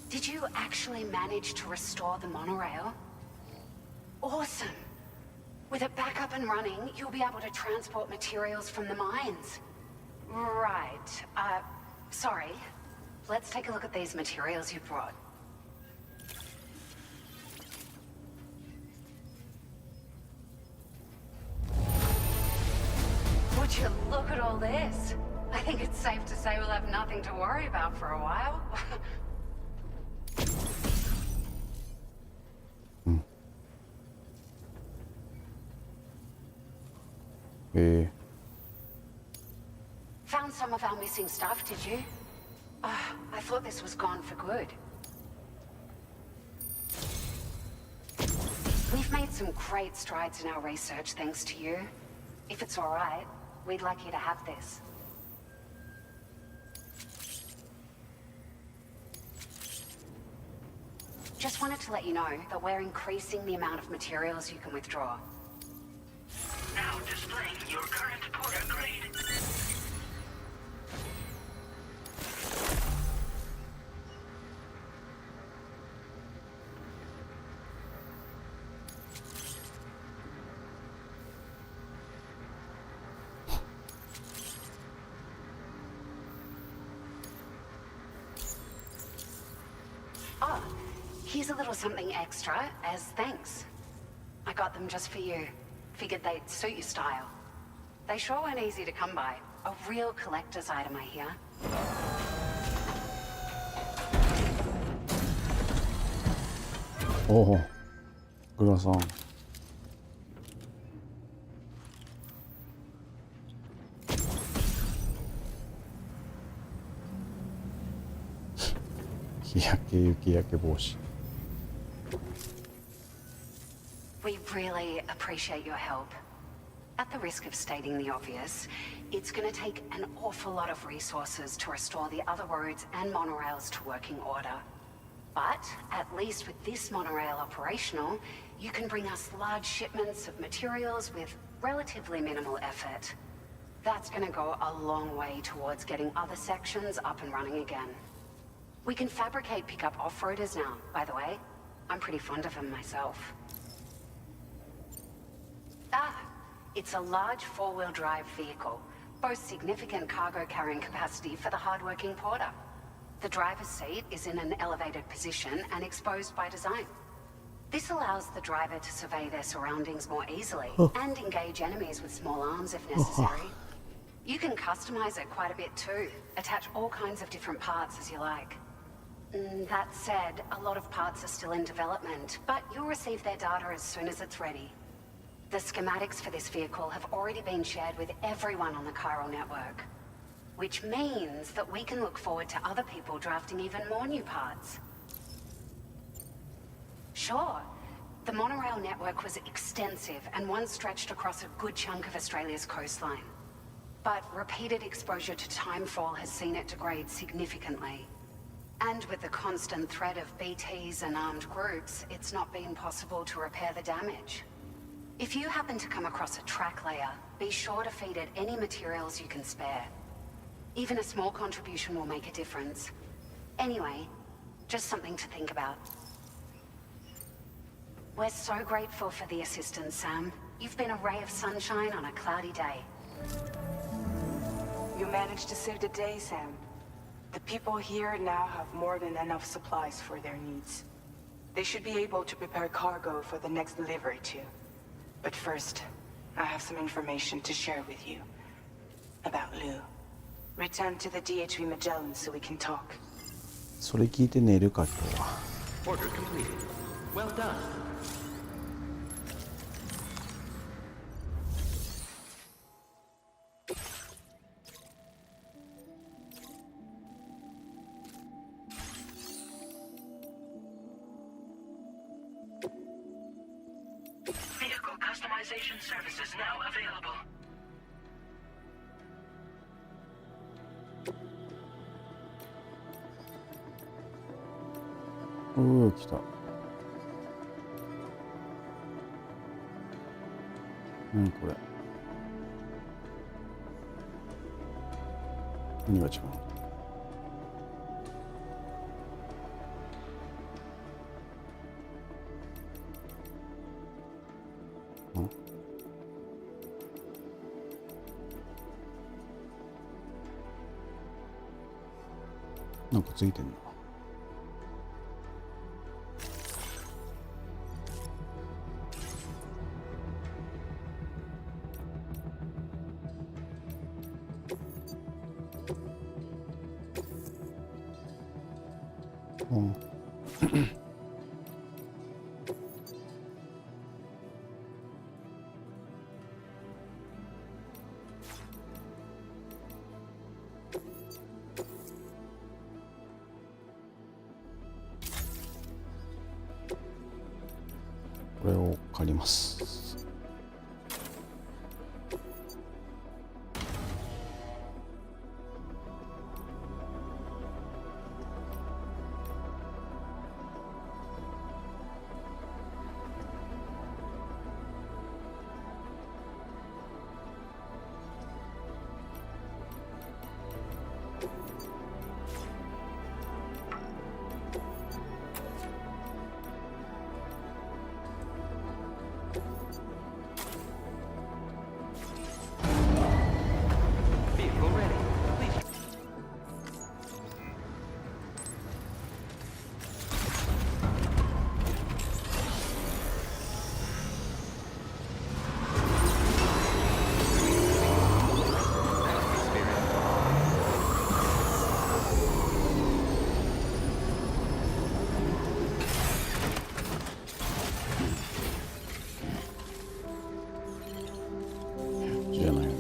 Did you actually manage to restore the monorail? Awesome! With it back up and running, you'll be able to transport materials from the mines. Right. Sorry. Let's take a look at these materials you brought. Would you look at all this? I think it's safe to say we'll have nothing to worry about for a while. Found some of our missing stuff, did you? I thought this was gone for good. We've made some great strides in our research thanks to you. If it's all right, we'd like you to have this. Just wanted to let you know that we're increasing the amount of materials you can withdraw. Now displaying your current porter grade. Oh, here's a little something extra as thanks. I got them just for you. Figured they'd suit your style. They sure weren't easy to come by. A real collector's item, I hear. Oh, good song. We really appreciate your help. At the risk of stating the obvious, it's going to take an awful lot of resources to restore the other roads and monorails to working order. But at least with this monorail operational, you can bring us large shipments of materials with relatively minimal effort. That's going to go a long way towards getting other sections up and running again. We can fabricate pickup off-roaders now, by the way. I'm pretty fond of them myself. It's a large four-wheel drive vehicle, boasts significant cargo carrying capacity for the hard-working porter. The driver's seat is in an elevated position and exposed by design. This allows the driver to survey their surroundings more easily and engage enemies with small arms if necessary. You can customize it quite a bit too. Attach all kinds of different parts as you like. That said, a lot of parts are still in development, but you'll receive their data as soon as it's ready. The schematics for this vehicle have already been shared with everyone on the chiral network, which means that we can look forward to other people drafting even more new parts. Sure, the monorail network was extensive and once stretched across a good chunk of Australia's coastline. But repeated exposure to timefall has seen it degrade significantly. And with the constant threat of BTs and armed groups, it's not been possible to repair the damage. If you happen to come across a track layer, be sure to feed it any materials you can spare. Even a small contribution will make a difference. Anyway, just something to think about. We're so grateful for the assistance, Sam. You've been a ray of sunshine on a cloudy day. You managed to save the day, Sam. The people here now have more than enough supplies for their needs. They should be able to prepare cargo for the next delivery too. But first, I have some information to share with you. About Lou. Return to the DHV Magellan so we can talk. それ聞いて寝るか今日は。Order completed. Well done. Vehicle customization services now available. おお、来た。何これ。何が違うの？なんかついてんの？これを借ります。Vehicle ready. Please. Spirit. じゃないよね。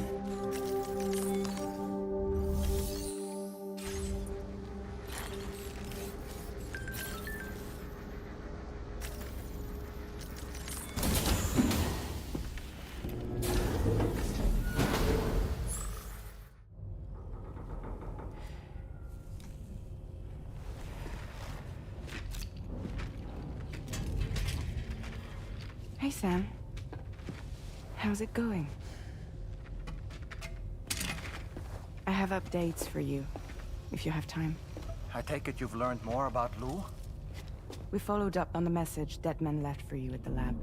Hey, Sam. How's it going? I have updates for you, if you have time. I take it you've learned more about Lou? We followed up on the message Deadman left for you at the lab.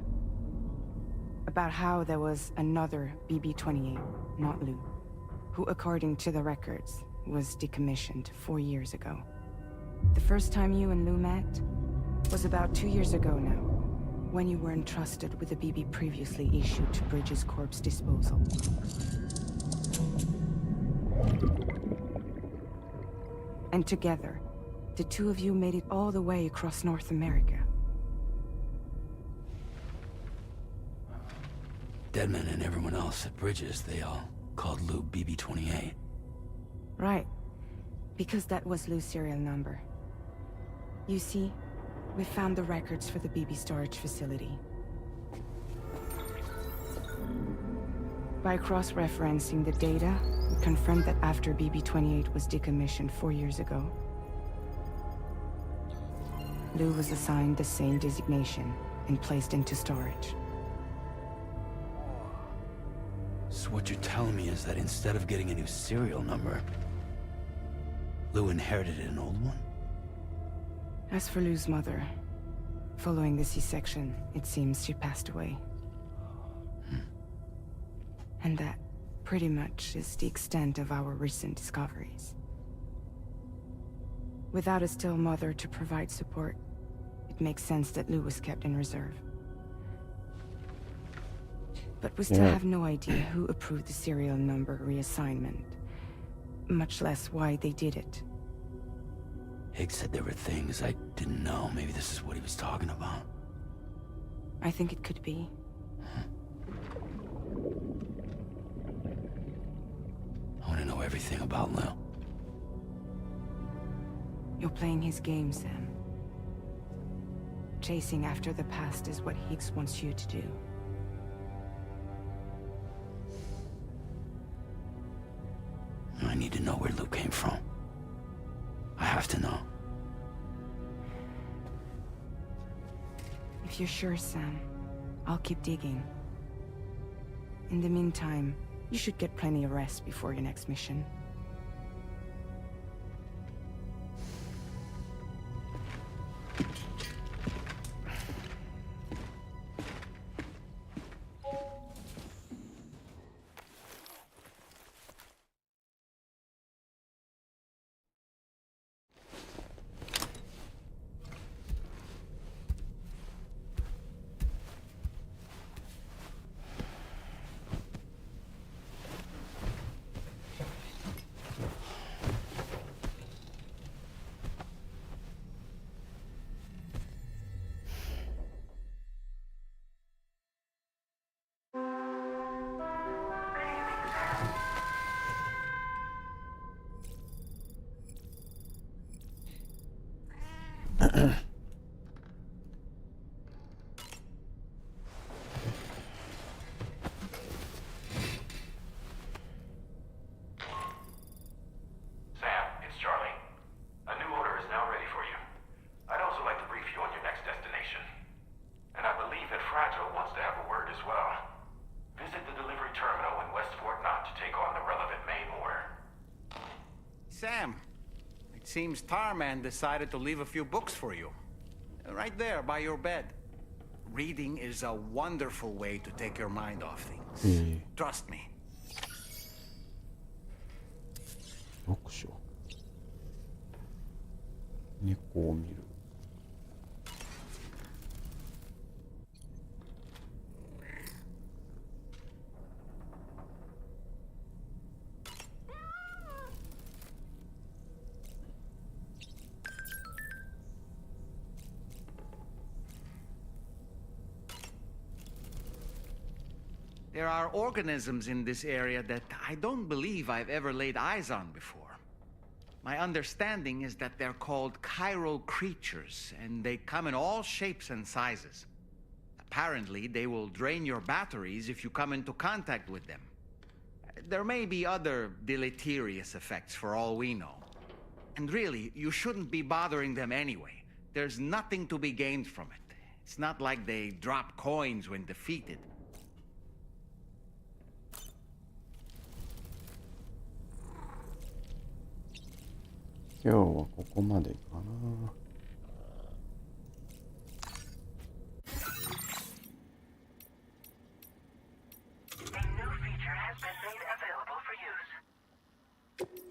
About how there was another BB-28, not Lou, who, according to the records, was decommissioned 4 years ago. The first time you and Lou met was about 2 years ago now, when you were entrusted with the BB previously issued to Bridges Corp's disposal. And together, the two of you made it all the way across North America. Deadman and everyone else at Bridges, they all called Lou BB-28. Right. Because that was Lou's serial number. You see, we found the records for the BB storage facility. By cross-referencing the data, we confirmed that after BB-28 was decommissioned 4 years ago, Lou was assigned the same designation and placed into storage. So what you're telling me is that instead of getting a new serial number, Lou inherited an old one? As for Lou's mother, following the C-section, it seems she passed away. And that, pretty much, is the extent of our recent discoveries. Without a still mother to provide support, it makes sense that Lou was kept in reserve. But we still have no idea who approved the serial number reassignment, much less why they did it. Higgs said there were things I didn't know. Maybe this is what he was talking about. I think it could be. I want to know everything about Lou. You're playing his game, Sam. Chasing after the past is what Higgs wants you to do. I need to know where Lou came from. I have to know. If you're sure, Sam, I'll keep digging. In the meantime, you should get plenty of rest before your next mission. Sam, it seems Tarman decided to leave a few books for you. Right there, by your bed. Reading is a wonderful way to take your mind off things. Trust me. 読書。猫を見る。There are organisms in this area that I don't believe I've ever laid eyes on before. My understanding is that they're called chiral creatures, and they come in all shapes and sizes. Apparently, they will drain your batteries if you come into contact with them. There may be other deleterious effects for all we know. And really, you shouldn't be bothering them anyway. There's nothing to be gained from it. It's not like they drop coins when defeated. 今日はここまでかな。A new feature has been made available for use.